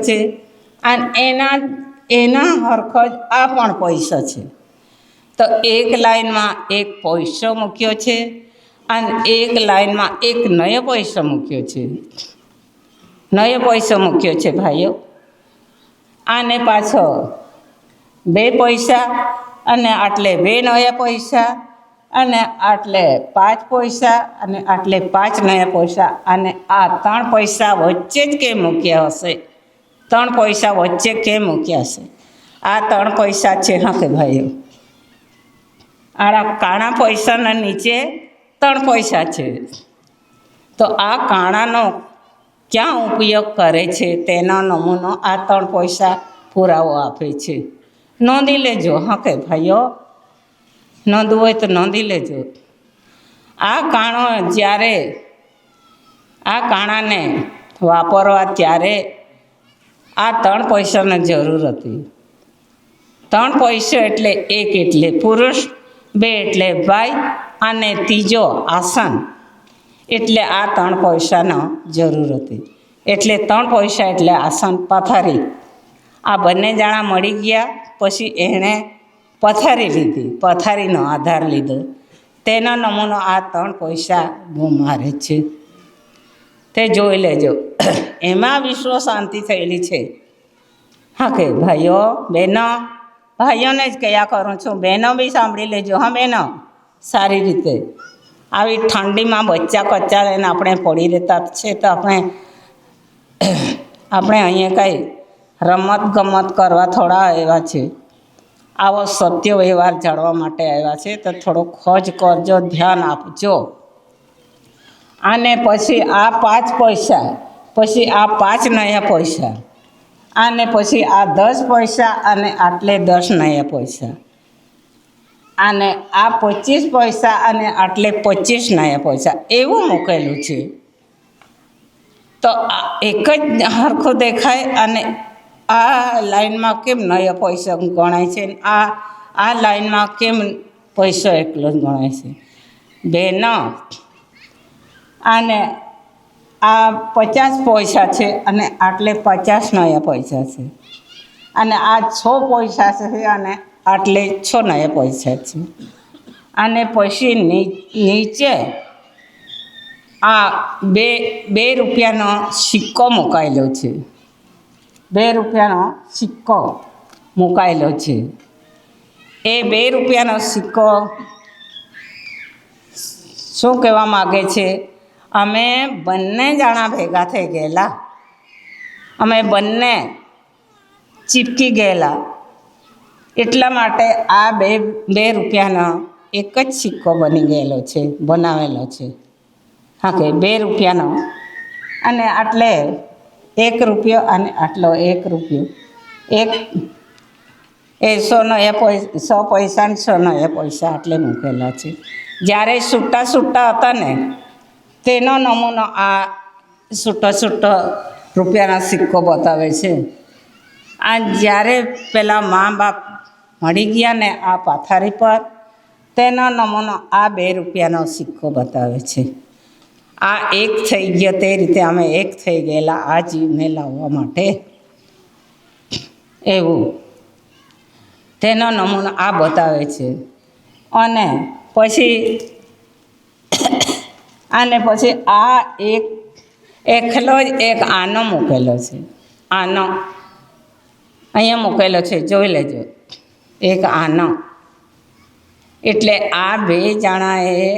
છે. અને એના હરખો જ આ પણ પૈસો છે. તો એક લાઈનમાં એક પૈસો મૂક્યો છે અને એક લાઈનમાં એક નયો પૈસો મૂક્યો છે. નયો પૈસો મૂક્યો છે ભાઈઓ. આને પાછો 2 પૈસા અને આટલે 2 નયા પૈસા અને આટલે 5 પૈસા અને આટલે 5 નયા પૈસા અને આ 3 પૈસા વચ્ચે જ કેમ મૂક્યા હશે? 3 પૈસા વચ્ચે કેમ મૂક્યા હશે? આ 3 પૈસા છે હા કે ભાઈઓ? આ કાણા પૈસાના નીચે 3 પૈસા છે. તો આ કાણાનો ક્યાં ઉપયોગ કરે છે તેનો નમૂનો આ 3 પૈસા પુરાવો આપે છે. નોંધી લેજો હા કે ભાઈઓ? નોંધવું હોય તો નોંધી લેજો. આ કાણો જ્યારે આ કાણાને વાપરવા ત્યારે આ 3 પૈસાની જરૂર હતી. 3 પૈસા એટલે 1 એટલે પુરુષ, 2 એટલે ભાઈ અને ત્રીજો આસન એટલે આ 3 પૈસાનો જરૂર હતી. એટલે 3 પૈસા એટલે આસન પથારી. આ બંને જણા મળી ગયા પછી એણે પથારી લીધી, પથારીનો આધાર લીધો. તેનો નમૂનો આ 3 પૈસા ગુમારે છે. તે જોઈ લેજો. એમાં વિશ્વ શાંતિ થયેલી છે હા કે ભાઈઓ? બહેનો, ભાઈઓને જ કયા કરું છું, બહેનો બી સાંભળી લેજો હા બહેનો સારી રીતે. આવી ઠંડીમાં બચ્ચા કચ્ચા લઈને આપણે પડી રહેતા છે તો આપણે અહીંયા કંઈ રમત ગમત કરવા થોડા આવ્યા છે. આવો સત્ય વ્યવહાર જાણવા માટે આવ્યા છે તો થોડો ખોજ કરજો, ધ્યાન આપજો. અને પછી આ 5 પૈસા, પછી આ 5 નયા પૈસા, અને પછી આ 10 પૈસા અને આટલે 10 નયા પૈસા, અને આ 25 પૈસા અને આટલે 25 નયા પૈસા એવું મૂકેલું છે. તો એક જ સરખું દેખાય અને આ લાઈનમાં કેમ નયા પૈસા ગણાય છે? આ લાઈનમાં કેમ પૈસો એકલો જ ગણાય છે? બેનો, અને આ 50 પૈસા છે અને આટલે 50 નયા પૈસા છે, અને આ 6 પૈસા છે અને આટલે 6 નયા પૈસા છે. અને પછી નીચે આ 2 રૂપિયાનો સિક્કો મુકાયેલો છે. 2 રૂપિયાનો સિક્કો મુકાયેલો છે. એ 2 રૂપિયાનો સિક્કો શું કહેવા માગે છે? અમે બંને જણા ભેગા થઈ ગયેલા, અમે બંને ચીપકી ગયેલા, એટલા માટે આ 2 રૂપિયાનો એક જ સિક્કો બની ગયેલો છે, બનાવેલો છે હા કે? 2 રૂપિયાનો અને આટલે 1 રૂપિયો અને આટલો 1 રૂપિયો, એ 100 પૈસા ને 100 નયા પૈસા આટલે મૂકેલા છે. જ્યારે છૂટા હતા ને તેનો નમૂનો આ છૂટો રૂપિયાનો સિક્કો બતાવે છે. આ જ્યારે પેલા મા બાપ મળી ગયા ને આ પથારી પર, તેનો નમૂનો આ 2 રૂપિયાનો સિક્કો બતાવે છે. આ એક થઈ ગયો, તે રીતે અમે એક થઈ ગયેલા આ જીવને લાવવા માટે. એવું તેનો નમૂનો આ બતાવે છે. અને પછી આ એકલો જ એક આનો મૂકેલો છે. આનો અહીંયા મૂકેલો છે, જોઈ લેજો. એક આનો એટલે આ 2 જણાએ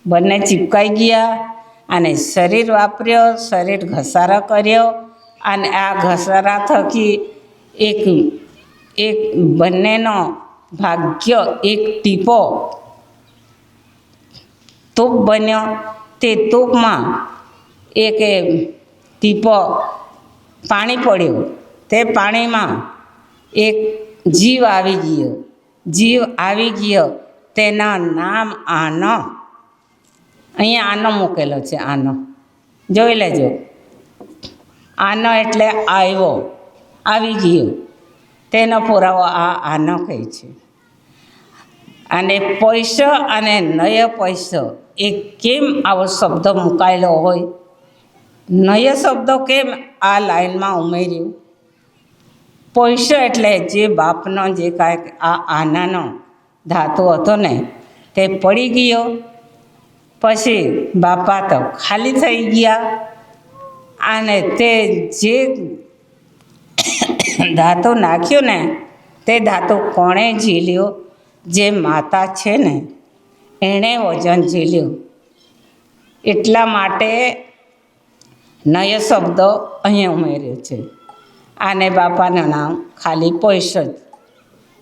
બંને ચીપકાઈ ગયા અને શરીર વાપર્યો, શરીર ઘસારા કર્યો અને આ ઘસારા થકી એક બંનેનો ભાગ્ય એક ટીપો તૂપ બન્યો. તે તૂપમાં એક ટીપો પાણી પડ્યું. તે પાણીમાં એક જીવ આવી ગયો. તેના નામ આનો. અહીંયા આનો મૂકેલો છે. આનો જોઈ લેજો. આનો એટલે આવી ગયો. તેનો પુરાવો આનો કહે છે. અને પૈસો અને નયો પૈસો એ કેમ આવો શબ્દ મુકાયેલો હોય? નયો શબ્દ કેમ આ લાઈનમાં ઉમેર્યું? પૈસો એટલે જે બાપનો જે કાંઈક આ આનાનો ધાતુ હતો ને તે પડી ગયો. પછી બાપા તો ખાલી થઈ ગયા અને તે જે ધાતુ નાખ્યું ને તે ધાતુ કોણે ઝીલ્યો? જે માતા છે ને એણે વજન ઝીલ્યું. એટલા માટે નય શબ્દ અહીંયા ઉમેર્યો છે. આને બાપાનું નામ ખાલી પોઈશ જ,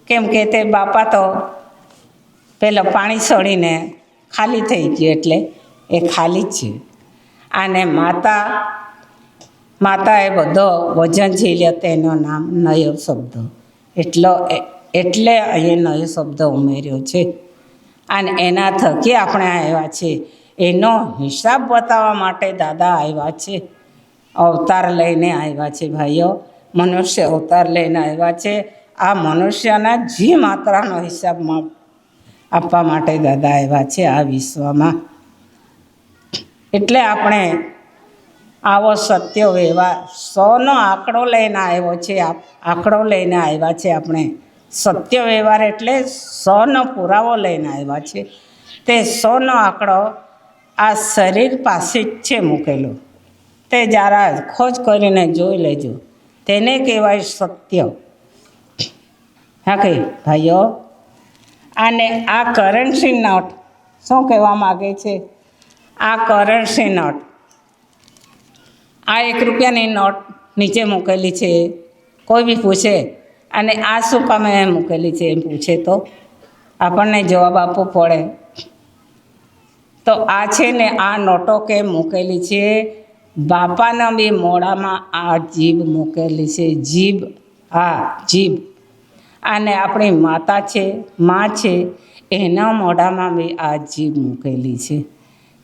કેમ કે તે બાપા તો પેલા પાણી સળીને ખાલી થઈ ગયું એટલે એ ખાલી જ છે. અને માતાએ બધો વજન ઝીલ્યો તેનું નામ નય શબ્દ, એટલે અહીંયા નયો શબ્દ ઉમેર્યો છે. અને એના થકી આપણે આવ્યા છે. એનો હિસાબ બતાવવા માટે દાદા આવ્યા છે. અવતાર લઈને આવ્યા છે ભાઈઓ, મનુષ્ય અવતાર લઈને આવ્યા છે. આ મનુષ્યના જી માત્રાનો હિસાબ આપવા માટે દાદા આવ્યા છે આ વિશ્વમાં. એટલે આપણે આવો સત્ય વ્યવહાર 100નો આંકડો લઈને આવ્યો છે. આંકડો લઈને આવ્યા છે આપણે. સત્ય વ્યવહાર એટલે 100નો પુરાવો લઈને આવ્યા છે. તે 100નો આંકડો આ શરીર પાસે જ છે મૂકેલો. તે જરા ખોજ કરીને જોઈ લેજો, તેને કહેવાય સત્ય. હા કે ભાઈઓ, અને આ કરન્સી નોટ શું કહેવા માગે છે? આ કરન્સી નોટ, આ 1 રૂપિયાની નોટ નીચે મૂકેલી છે. કોઈ બી પૂછે અને આ શું કામે મૂકેલી છે એમ પૂછે તો આપણને જવાબ આપવો પડે. તો આ છે ને, આ નોટો કેમ મૂકેલી છે? બાપાના બી મોઢામાં આ જીભ મૂકેલી છે. જીભ અને આપણી માતા છે, માં છે, એના મોઢામાં બી આ જીભ મૂકેલી છે.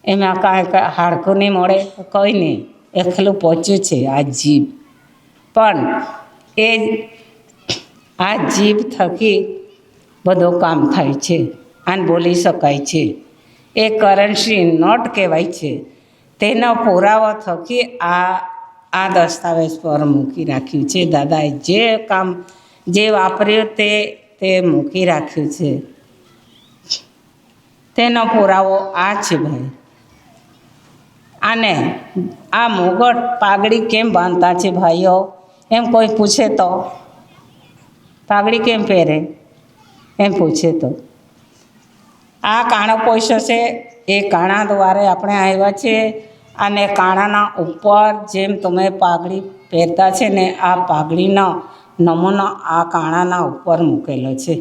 એમાં કાંઈ હાડકું નહીં મળે, કંઈ નહીં, એકલું પહોંચ્યું છે આ જીભ. પણ આ જીભ થકી બધું કામ થાય છે અને બોલી શકાય છે. એ કરન્સી નોટ કહેવાય છે. તેનો પુરાવો થકી આ દસ્તાવેજ પર મૂકી રાખ્યું છે. દાદાએ જે વાપર્યું તે મૂકી રાખ્યું છે. તેનો પુરાવો આ છે ભાઈ. અને આ મુગટ પાઘડી કેમ બાંધતા છે ભાઈઓ એમ કોઈ પૂછે તો? પાઘડી કેમ પહેરે એમ પૂછે તો આ કાણો પૈસો છે. એ કાણા દ્વારા આપણે આવ્યા છે. અને કાણાના ઉપર જેમ તમે પાઘડી પહેરતા છે ને, આ પાઘડીનો નમૂનો આ કાણાના ઉપર મૂકેલો છે.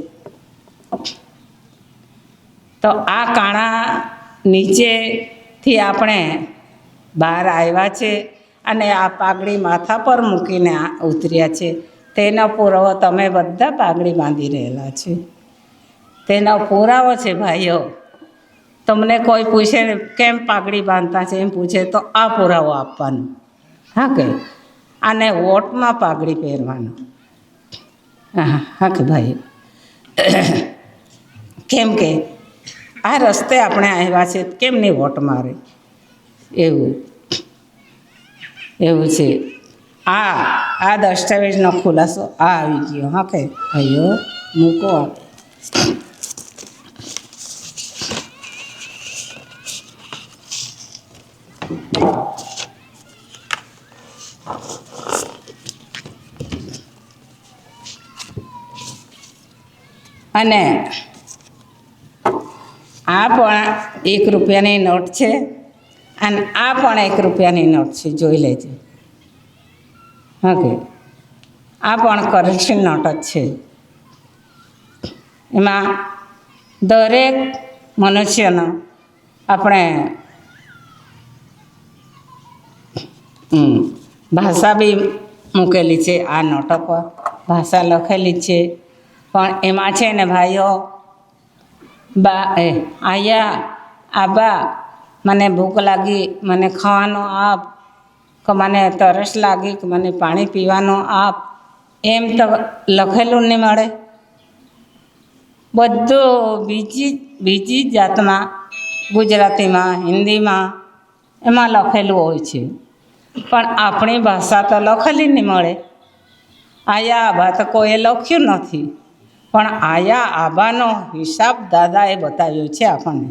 તો આ કાણા નીચેથી આપણે બહાર આવ્યા છે અને આ પાઘડી માથા પર મૂકીને ઉતર્યા છે. તેનો પુરાવો તમે બધા પાઘડી બાંધી રહેલા છે. તેનો પુરાવો છે ભાઈઓ. તમને કોઈ પૂછે કેમ પાઘડી બાંધતા છે એમ પૂછે તો આ પુરાવો આપવાનો. હા કે અને વોટમાં પાઘડી પહેરવાનો. હા કે ભાઈ, કેમ કે આ રસ્તે આપણે આવ્યા છે, કેમ નહીં વોટ મારે? એવું છે. આ દસ્તાવેજનો ખુલાસો આ આવી ગયો. હા કે ભાઈઓ, મૂકો. અને આ પણ 1 રૂપિયાની નોટ છે અને આ પણ 1 રૂપિયાની નોટ છે. જોઈ લેજો. ઓકે, આ પણ કરન્સી નોટ જ છે. એમાં દરેક મનુષ્યનો આપણે ભાષા બી મૂકેલી છે. આ નોટો પર ભાષા લખેલી છે. પણ એમાં છે ને ભાઈઓ, આબા મને ભૂખ લાગી, મને ખાવાનું આપ, કે મને તરસ લાગી, કે મને પાણી પીવાનું આપ, એમ તો લખેલું નહીં મળે. બધું બીજી જાતમાં, ગુજરાતીમાં, હિન્દીમાં એમાં લખેલું હોય છે. પણ આપણી ભાષા તો લખેલી નહીં મળે. આયા આબા તો કોઈએ લખ્યું નથી. પણ આયા આબાનો હિસાબ દાદાએ બતાવ્યો છે આપણને.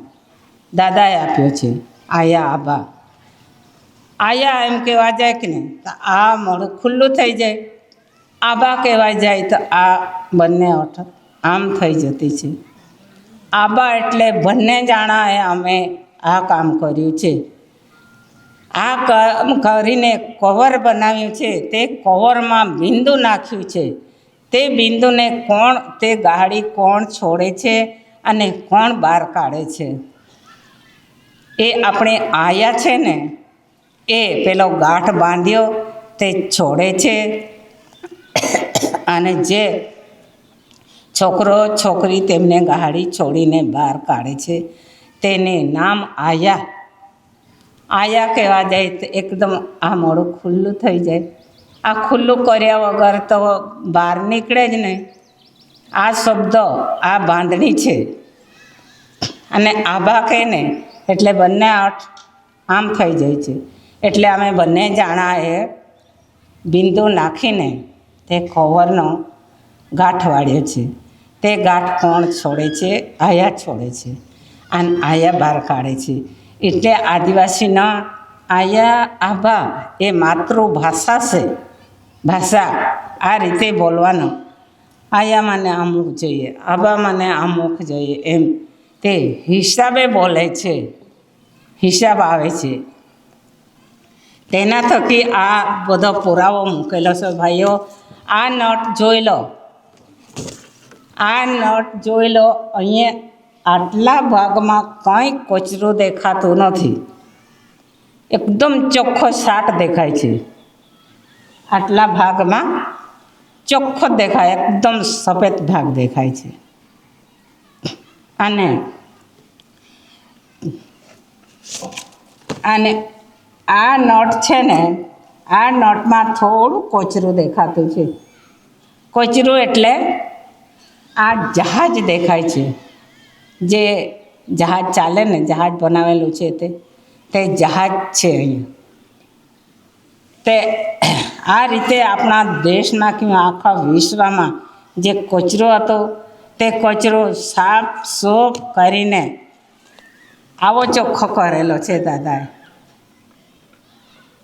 દાદાએ આપ્યો છે આયા આબા. આયા એમ કહેવા જાય કે નહીં તો આ મોઢું ખુલ્લું થઈ જાય. આબા કહેવાય જાય તો આ બંને અર્થ આમ થઈ જતી છે. આબા એટલે બંને જણાએ અમે આ કામ કર્યું છે. આ કામ કરીને કવર બનાવ્યું છે. તે કવરમાં બિંદુ નાખ્યું છે. તે બિંદુને તે ગાડી કોણ છોડે છે અને કોણ બહાર કાઢે છે, એ આપણે આયા છે ને એ પેલો ગાંઠ બાંધ્યો તે છોડે છે, અને જે છોકરો છોકરી તેમને ગાડી છોડીને બહાર કાઢે છે તેને નામ આયા કહેવા જાય. તો એકદમ આ મોઢું ખુલ્લું થઈ જાય. આ ખુલ્લું કર્યા વગર તો બહાર નીકળે જ નહીં. આ શબ્દ આ બાંધણી છે. અને આભા કહે ને એટલે બંને અર્થ આમ થઈ જાય છે. એટલે અમે બંને જણાએ બિંદુ નાખીને તે કવરનો ગાંઠ વાળ્યો છે. તે ગાંઠ કોણ છોડે છે? આયા છોડે છે અને આયા બહાર કાઢે છે. એટલે આદિવાસીના આયા આભા એ માતૃભાષા છે. ભાષા આ રીતે બોલવાનો. આયા મને અમુક જોઈએ, આબા મને અમુક જોઈએ, એમ તે હિસાબે બોલે છે. હિસાબ આવે છે. તેના થકી આ બધો પુરાવો મૂકેલો છે. ભાઈઓ, આ નોટ જોઈ લો. આ નોટ જોઈ લો. અહીંયા આટલા ભાગમાં કંઈ કચરો દેખાતું નથી. એકદમ ચોખ્ખો શાક દેખાય છે. આટલા ભાગમાં ચોખ્ખો દેખાય, એકદમ સફેદ ભાગ દેખાય છે. અને આ નોટ છે ને, આ નોટમાં થોડું કોચરું દેખાતું છે. કોચરું એટલે આ જહાજ દેખાય છે. જે જહાજ ચાલે ને, જહાજ બનાવેલું છે તે જહાજ છે અહીંયા. તે આ રીતે આપણા દેશમાં કે આખા વિશ્વમાં જે કચરો હતો તે કચરો સાફ સૂફ કરીને આવો ચોખ્ખો કરેલો છે દાદાએ.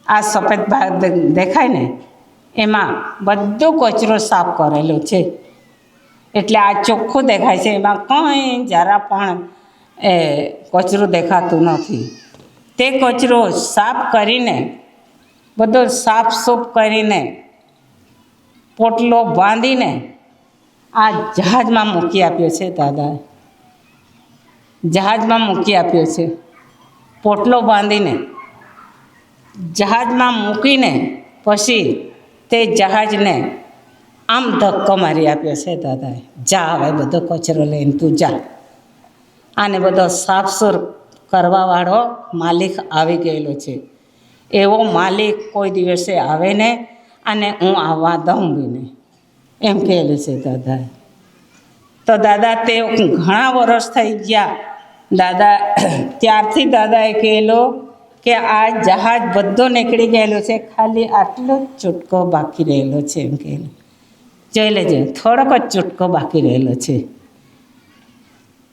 આ સફેદ ભાગ દેખાય ને એમાં બધો કચરો સાફ કરેલો છે. એટલે આ ચોખ્ખું દેખાય છે. એમાં કંઈ જરા પણ કચરો દેખાતું નથી. તે કચરો સાફ કરીને, બધો સાફ સૂફ કરીને, પોટલો બાંધીને આ જહાજમાં મૂકી આપ્યો છે દાદાએ. જહાજમાં મૂકી આપ્યો છે. પોટલો બાંધીને જહાજમાં મૂકીને પછી તે જહાજને આમ ધક્કો મારી આપ્યો છે દાદાએ. જા, હવે બધો કચરો લઈને તું જા. આને બધો સાફસૂફ કરવાવાળો માલિક આવી ગયેલો છે. એવો માલિક કોઈ દિવસે આવે ને અને હું આવવા દઉં બી નહીં, એમ કહેલું છે દાદાએ. તો દાદા તે ઘણા વર્ષ થઈ ગયા દાદા. ત્યારથી દાદાએ કહેલું કે આ જહાજ બધો નીકળી ગયેલો છે, ખાલી આટલો જ ચૂટકો બાકી રહેલો છે, એમ કહેલું. જોઈ લેજો, થોડોક જ ચૂટકો બાકી રહેલો છે.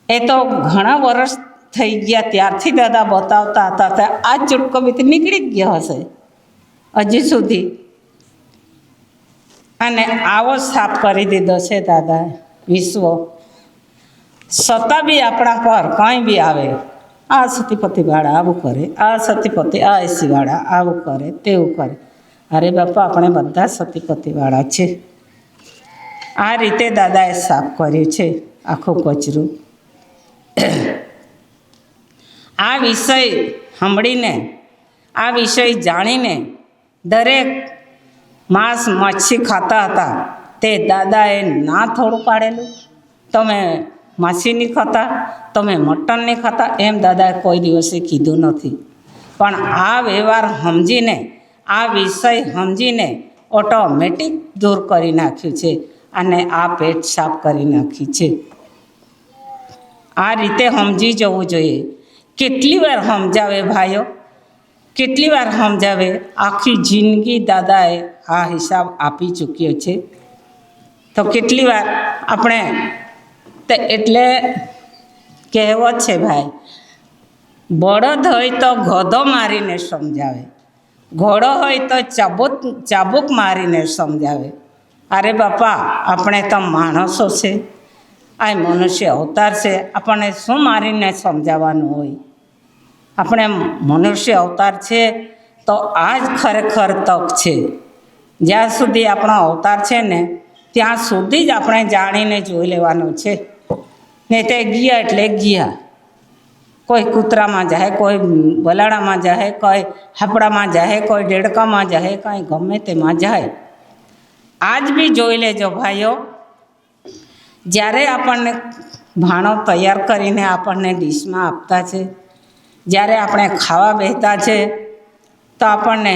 એ તો ઘણા વર્ષ થઈ ગયા ત્યારથી દાદા બતાવતા હતા. આ ચૂટકો બી નીકળી જ ગયો હશે હજી સુધી. અને આવો સાફ કરી દીધો છે દાદા વિશ્વ. છતાં બી આપણા પર કંઈ બી આવે, આ સતીપતિવાળા આવું કરે, આ સતીપતિ આ એસીવાળા આવું કરે, તેવું કરે. અરે બાપા, આપણે બધા સતીપતિવાળા છે. આ રીતે દાદાએ સાફ કર્યું છે આખું કચરું. આ વિષય સાંભળીને, આ વિષય જાણીને દરેક માંસ મચ્છી ખાતા હતા તે દાદાએ ના થોડું પાડેલું. તમે માછી નહીં ખાતા, તમે મટન નહીં ખાતા, એમ દાદાએ કોઈ દિવસે કીધું નથી. પણ આ વ્યવહાર સમજીને, આ વિષય સમજીને ઓટોમેટિક દૂર કરી નાખ્યું છે અને આ પેટ સાફ કરી નાખી છે. આ રીતે સમજી જવું જોઈએ. કેટલી વાર સમજાવે ભાઈઓ, કેટલી વાર સમજાવે. આખી જિંદગી દાદાએ આ હિસાબ આપી ચૂક્યો છે. તો કેટલી વાર આપણે તો એટલે કહેવત છે ભાઈ, બળદ હોય તો ગધો મારીને સમજાવે, ઘોડો હોય તો ચાબુક મારીને સમજાવે. અરે બાપા, આપણે તો માણસો છે. આ મનુષ્ય અવતાર છે, આપણને શું મારીને સમજાવવાનું હોય? આપણે મનુષ્ય અવતાર છે તો આ જ ખરેખર તક છે. જ્યાં સુધી આપણો અવતાર છે ને ત્યાં સુધી જ આપણે જાણીને જોઈ લેવાનું છે. ને તે ગયા એટલે ગયા. કોઈ કૂતરામાં જાય, કોઈ બલાડામાં જાય, કોઈ હાપડામાં જાય, કોઈ દેડકામાં જાય, કંઈ ગમે તેમાં જાય. આજ બી જોઈ લેજો ભાઈઓ, જ્યારે આપણને ભાણો તૈયાર કરીને આપણને ડીશમાં આપતા છે, જ્યારે આપણે ખાવા બેસતા છે તો આપણને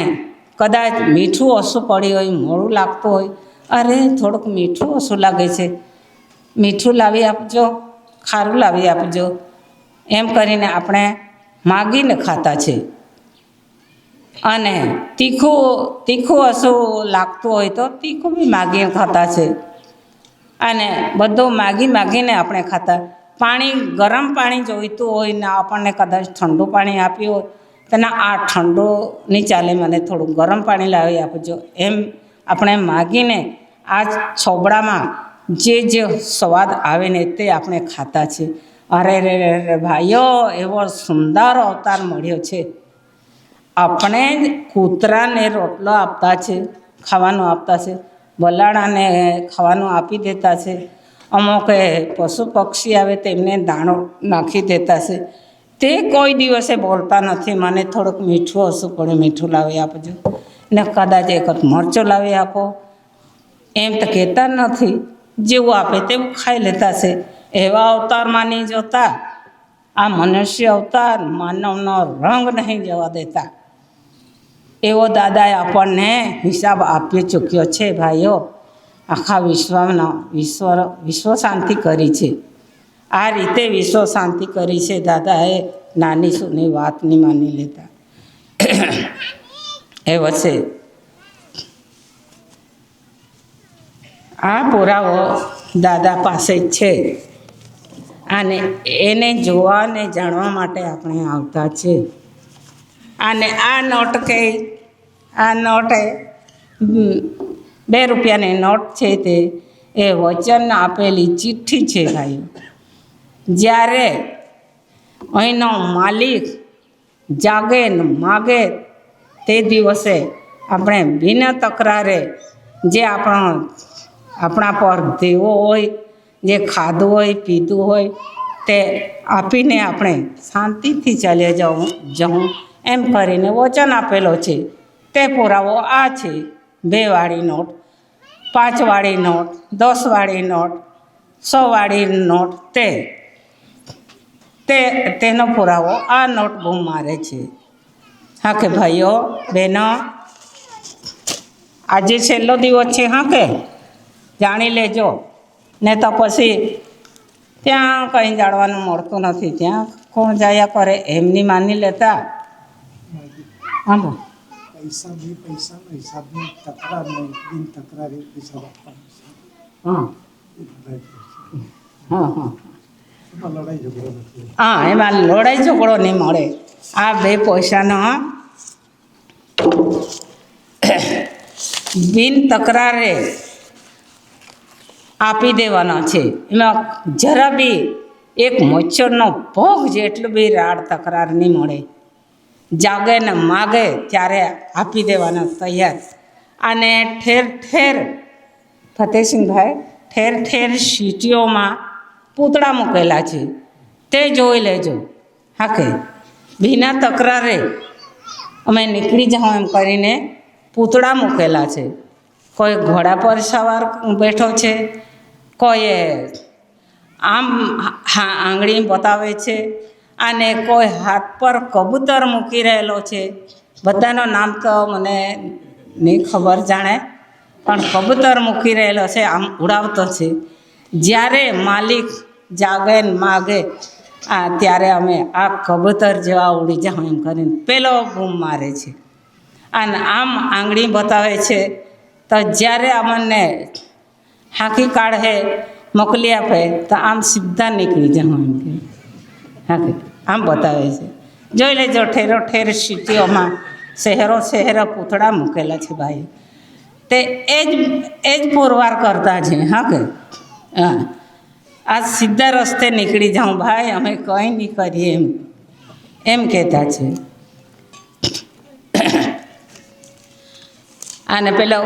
કદાચ મીઠું ઓછું પડ્યું હોય, મોડું લાગતું હોય, અરે થોડુંક મીઠું ઓછું લાગે છે, મીઠું લાવી આપજો, ખારું લાવી આપજો, એમ કરીને આપણે માગીને ખાતા છે. અને તીખું ઓછું લાગતું હોય તો તીખું બી માગીને ખાતા છે. અને બધું માગીને આપણે ખાતા. પાણી, ગરમ પાણી જોઈતું હોય ને આપણને કદાચ ઠંડુ પાણી આપ્યું હોય તો ના, આ ઠંડુ નહીં ચાલે, મને થોડું ગરમ પાણી લાવી આપજો, એમ આપણે માગીને આ છોબડામાં જે સ્વાદ આવે ને તે આપણે ખાતા છે. અરે રે રે ભાઈઓ, એવો સુંદર અવતાર મળ્યો છે. આપણે કૂતરાને રોટલો આપતા છે, ખાવાનું આપતા છે, બલાડાને ખાવાનું આપી દેતા છે, અમુક પશુ પક્ષી આવે તેમને દાણો નાખી દેતા છે. તે કોઈ દિવસે બોલતા નથી મને થોડુંક મીઠું ઓછું પડે, મીઠું લાવી આપજો, ને કદાચ એક મરચું લાવી આપો, એમ તો કહેતા નથી. જેવું આપે તેવું ખાઈ લેતા છે. એવા અવતારમાં નહીં જોતા. આ મનુષ્ય અવતાર માનવનો રંગ નહીં જવા દેતા. એવો દાદાએ આપણને હિસાબ આપી ચૂક્યો છે ભાઈઓ. આખા વિશ્વ શાંતિ કરી છે. આ રીતે વિશ્વ શાંતિ કરી છે દાદાએ. નાની સૂની વાત નહીં માની લેતા. એવો છે. આ પુરાવો દાદા પાસે જ છે અને એને જોવા અને જાણવા માટે આપણે આવતા છે. અને આ નોટ કે આ નોટ ₹2 નોટ છે તે એ વચન આપેલી ચિઠ્ઠી છે ભાઈઓ. જ્યારે અહીંનો માલિક જાગે ને માગે તે દિવસે આપણે બિના તકરારે જે આપણા પર દેવો હોય, જે ખાધું હોય પીધું હોય તે આપીને આપણે શાંતિથી ચાલ્યા જવું એમ કરીને વચન આપેલો છે. તે પુરાવો આ છે. 2 વાળી નોટ, 5 વાળી નોટ, 10 વાળી નોટ, 100 વાળી નોટ, તેનો પુરાવો આ નોટ બહુ મારે છે. હા કે ભાઈઓ બહેનો, આજે છેલ્લો દિવસ છે. હા કે જાણી લેજો, ને તો પછી ત્યાં કંઈ જાણવાનું મળતું નથી. ત્યાં કોણ જાયા કરે એમની માની લેતા. હા પૈસાનો હિસાબની તકરાર નહીં, બિન તકરારી હિસાબ આપવાનો છે. હા હા હા એમાં લડાઈ ઝઘડો નથી. હા, એમાં લડાઈ ઝઘડો નહીં મળે. આ 2 પૈસાનો બિન તકરારે આપી દેવાના છે. એમાં જરા બી એક મચ્છરનો ભોગ જેટલું બી રાડ તકરાર નહીં મળે. જાગે ને માગે ત્યારે આપી દેવાના તૈયાર. અને ઠેર ઠેર ફતેહસિંહભાઈ, ઠેર ઠેર સિટીઓમાં પૂતળા મૂકેલા છે, તે જોઈ લેજો. હા કે બિના તકરારે અમે નીકળી જાઉં એમ કરીને પૂતળા મૂકેલા છે. કોઈ ઘોડા પર સવાર બેઠો છે, કોઈ આમ આંગળી બતાવે છે, અને કોઈ હાથ પર કબૂતર મૂકી રહેલો છે. બધાનું નામ તો મને નહીં ખબર જાણે, પણ કબૂતર મૂકી રહેલો છે, આમ ઉડાવતો છે. જ્યારે માલિક જાગે ને માગે ત્યારે અમે આ કબૂતર જેવા ઉડી જાઉં એમ કરીને પેલો બૂમ મારે છે અને આમ આંગળી બતાવે છે. તો જ્યારે અમને હાંકી કાઢે મોકલી આપે તો આમ સીધા નીકળી જાઉં એમ કે હા કે આમ બતાવે છે. જોઈ લેજો ઠેરો ઠેર સિટીઓમાં શહેરો પૂતળા મૂકેલા છે ભાઈ. તે એ જ પુરવાર કરતા છે. હા કે હા આ સીધા રસ્તે નીકળી જાઉં ભાઈ, અમે કંઈ નહીં કરીએ એમ કહેતા છે. અને પેલો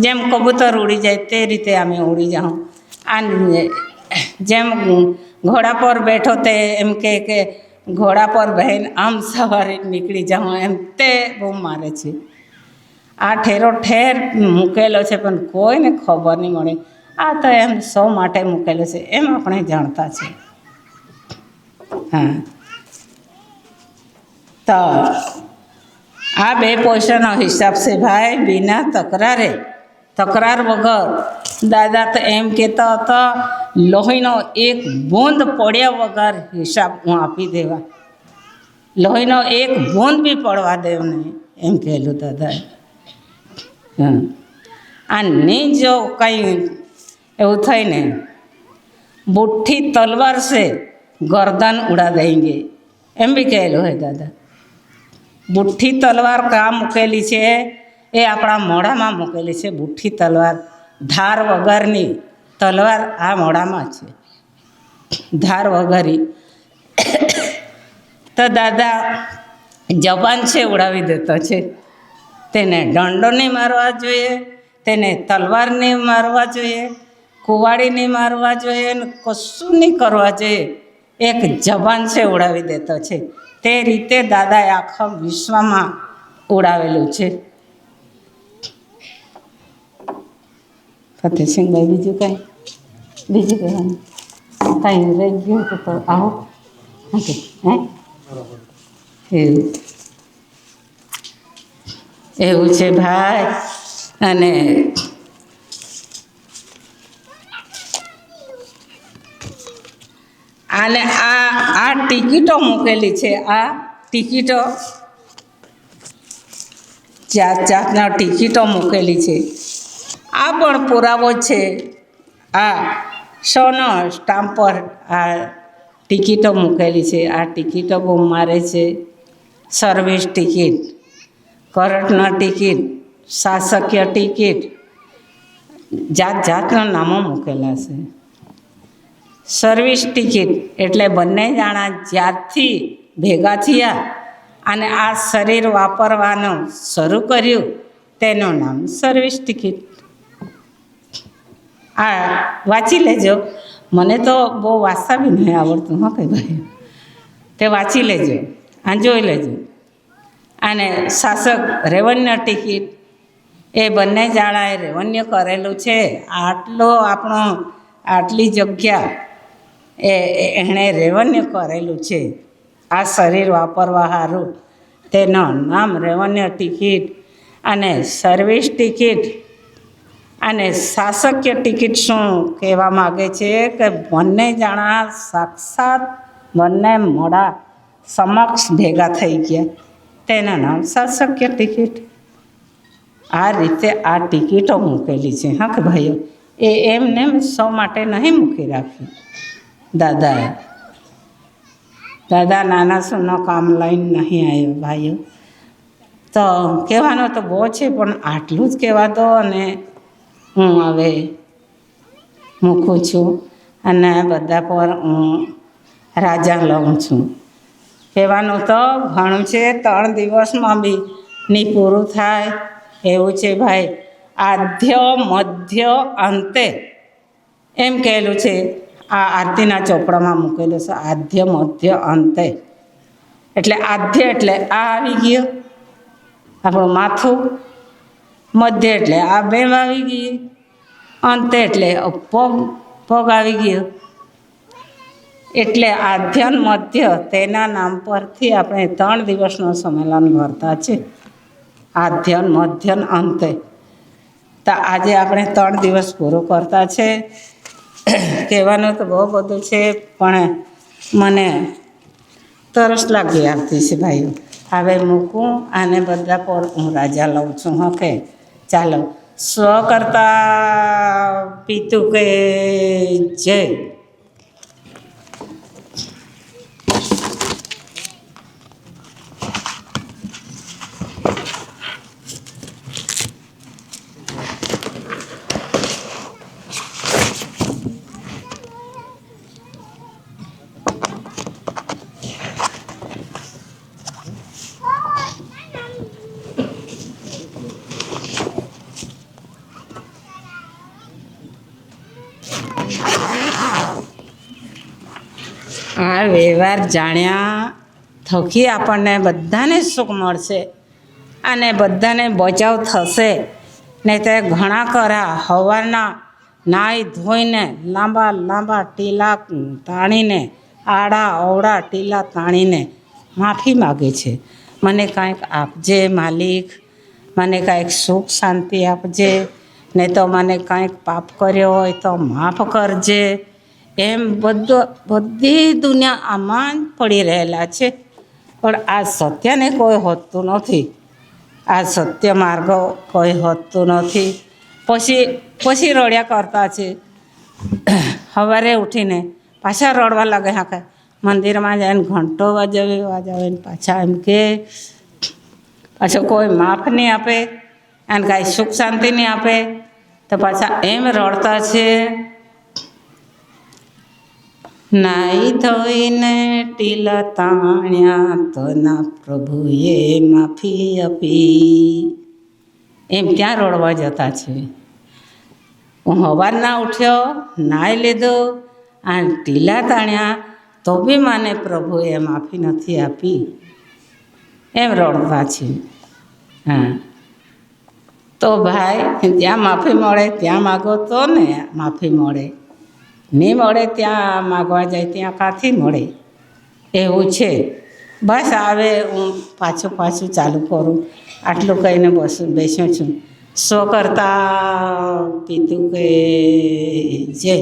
જેમ કબૂતર ઉડી જાય તે રીતે અમે ઉડી જાઉં. આ જેમ ઘોડા પર બેઠો તે એમ કે ઘોડા પર બહેન આમ સવારે નીકળી જાઉં એમ તે બહુ મારે છે. આ ઠેરો ઠેર મૂકેલો છે પણ કોઈને ખબર નહીં મળે. આ તો એમ સૌ માટે મૂકેલો છે એમ આપણે જાણતા છે. હા, તો આ 2 પૈસાનો હિસાબ છે ભાઈ, બિના તકરાર વગર. દાદા તો એમ કહેતા હતા લોહીનો એક બૂંદ પડ્યા વગર હિસાબ હું આપી દેવા, લોહીનો એક બૂંદ બી પડવા દેવ નહીં એમ કહેલું દાદાએ. હા, આ નહીં જો કંઈ એવું થઈને બુઠ્ઠી તલવાર से गर्दन उड़ा देंगे એમ બી કહેલું હે દાદા. બુઠ્ઠી તલવાર કાં મૂકેલી છે એ આપણા મોઢામાં મૂકેલી છે. બુઠ્ઠી તલવાર ધાર વગરની તલવાર આ મોઢામાં છે, ધાર વગરી. તો દાદા જબાન છે ઉડાવી દેતો છે. તેને દંડો નહીં મારવા જોઈએ, તેને તલવાર નહીં મારવા જોઈએ, કુવાડી નહીં મારવા જોઈએ, કશું નહીં કરવા જોઈએ. એક જબાન છે ઉડાવી દેતો છે. તે રીતે દાદાએ આખા વિશ્વમાં ઉડાવેલું છે. ફતેહસિંહભાઈ બીજું કહેવાનું કાંઈ રહી ગયું તો આવો. હે એવું છે ભાઈ. અને આ ટિકિટો મૂકેલી છે. આ ટિકિટો જાતના ટિકિટો મૂકેલી છે. આ પણ પુરાવો છે. આ સોનો સ્ટામ્પ પર આ ટિકિટો મૂકેલી છે. આ ટિકિટો બહુ મારે છે. સર્વિસ ટિકિટ, કરટના ટિકિટ, શાસકીય ટિકિટ, જાતના નામો મૂકેલા છે. સર્વિસ ટિકિટ એટલે બંને જણા જ્યારથી ભેગા થયા અને આ શરીર વાપરવાનું શરૂ કર્યું તેનું નામ સર્વિસ ટિકિટ. આ વાંચી લેજો. મને તો બહુ વાંચતા બી નહીં આવડતું. હા કંઈ ભાઈ, તે વાંચી લેજો, આ જોઈ લેજો. અને શાસક રેવન્યુ ટિકિટ એ બંને જણાએ રેવન્યુ કરેલું છે. આટલી જગ્યા એણે રેવન્યુ કરેલું છે આ શરીર વાપરવા સારું. તેનું નામ રેવન્યુ ટિકિટ. અને સર્વિસ ટિકિટ અને શાસકીય ટિકિટ શું કહેવા માગે છે કે બંને જણા સાક્ષાત બંને મોડા સમક્ષ ભેગા થઈ ગયા, તેનું નામ શાસકીય ટિકિટ. આ રીતે આ ટિકિટો મૂકેલી છે. હા કે ભાઈઓ, એમને સૌ માટે નહીં મૂકી રાખી દાદાએ. દાદા નાના સુનો કામ લઈને નહીં આવ્યો ભાઈઓ. તો કહેવાનો તો બહુ છે પણ આટલું જ કહેવા દો અને હું હવે મૂકું છું. અને બધા પર હું રાજા લઉં છું. કહેવાનું તો ઘણું છે, 3 દિવસમાં બી નહીં પૂરું થાય એવું છે ભાઈ. આદ્ય મધ્ય અંતે એમ કહેલું છે. આ આરતીના ચોપડામાં મૂકેલું છે આદ્ય મધ્ય અંતે. એટલે આદ્ય એટલે આ આવી ગયું આપણું માથું, મધ્ય એટલે આ બેમ આવી ગઈ, અંતે એટલે પગ આવી ગયો. એટલે આધ્યન મધ્ય તેના નામ પરથી આપણે 3 દિવસનું સંમેલન ભરતા છે. આધ્યન મધ્યન અંતે. તો આજે આપણે 3 દિવસ પૂરું કરતા છે. કહેવાનું તો બહુ બધું છે પણ મને તરસ લાગી આવતી છે ભાઈઓ. હવે મૂકું અને બધા પર હું રાજા લઉં છું. ઓકે, ચાલો. સ્વ કરતા પિતુ કે જય. આ વ્યવહાર જાણ્યા થકી આપણને બધાને સુખ મળશે અને બધાને બચાવ થશે. નહીં તો ઘણા ખરા સવારના નાહી ધોઈને લાંબા લાંબા ટીલા તાણીને આડા અવડા ટીલા તાણીને માફી માગે છે. મને કાંઈક આપજે માલિક, મને કાંઈક સુખ શાંતિ આપજે, નહીં તો મને કાંઈક પાપ કર્યો હોય તો માફ કરજે. એમ બધી દુનિયા આમાં જ પડી રહેલા છે. પણ આ સત્યને કોઈ હોતું નથી. આ સત્ય માર્ગ કોઈ હોતું નથી. પછી રડ્યા કરતા છે. સવારે ઉઠીને પાછા રડવા લાગે. હા, મંદિરમાં જઈને ઘંટો વાજાવીને પાછા એમ કે પાછો કોઈ માફ નહીં આપે અને કાંઈ સુખ શાંતિ નહીં આપે તો પાછા એમ રડતા છે. નાઈ ધોઈને ટીલા તાણ્યા તો ના પ્રભુએ માફી આપી. એમ ત્યાં રડવા જતા છે. હું સવારના ઉઠ્યો, નાહી લીધો અને ટીલા તાણ્યા તો બી મને પ્રભુએ માફી નથી આપી. એમ રડતા છે. હા, તો ભાઈ જ્યાં માફી મળે ત્યાં માગો તો ને માફી મળે. નહીં મળે ત્યાં માગવા જાય ત્યાં કાંથી મળે. એવું છે. બસ હવે હું પાછું ચાલુ કરું. આટલું કહીને બેસ્યો છું. સ્વ કરતા પીતું કે જય.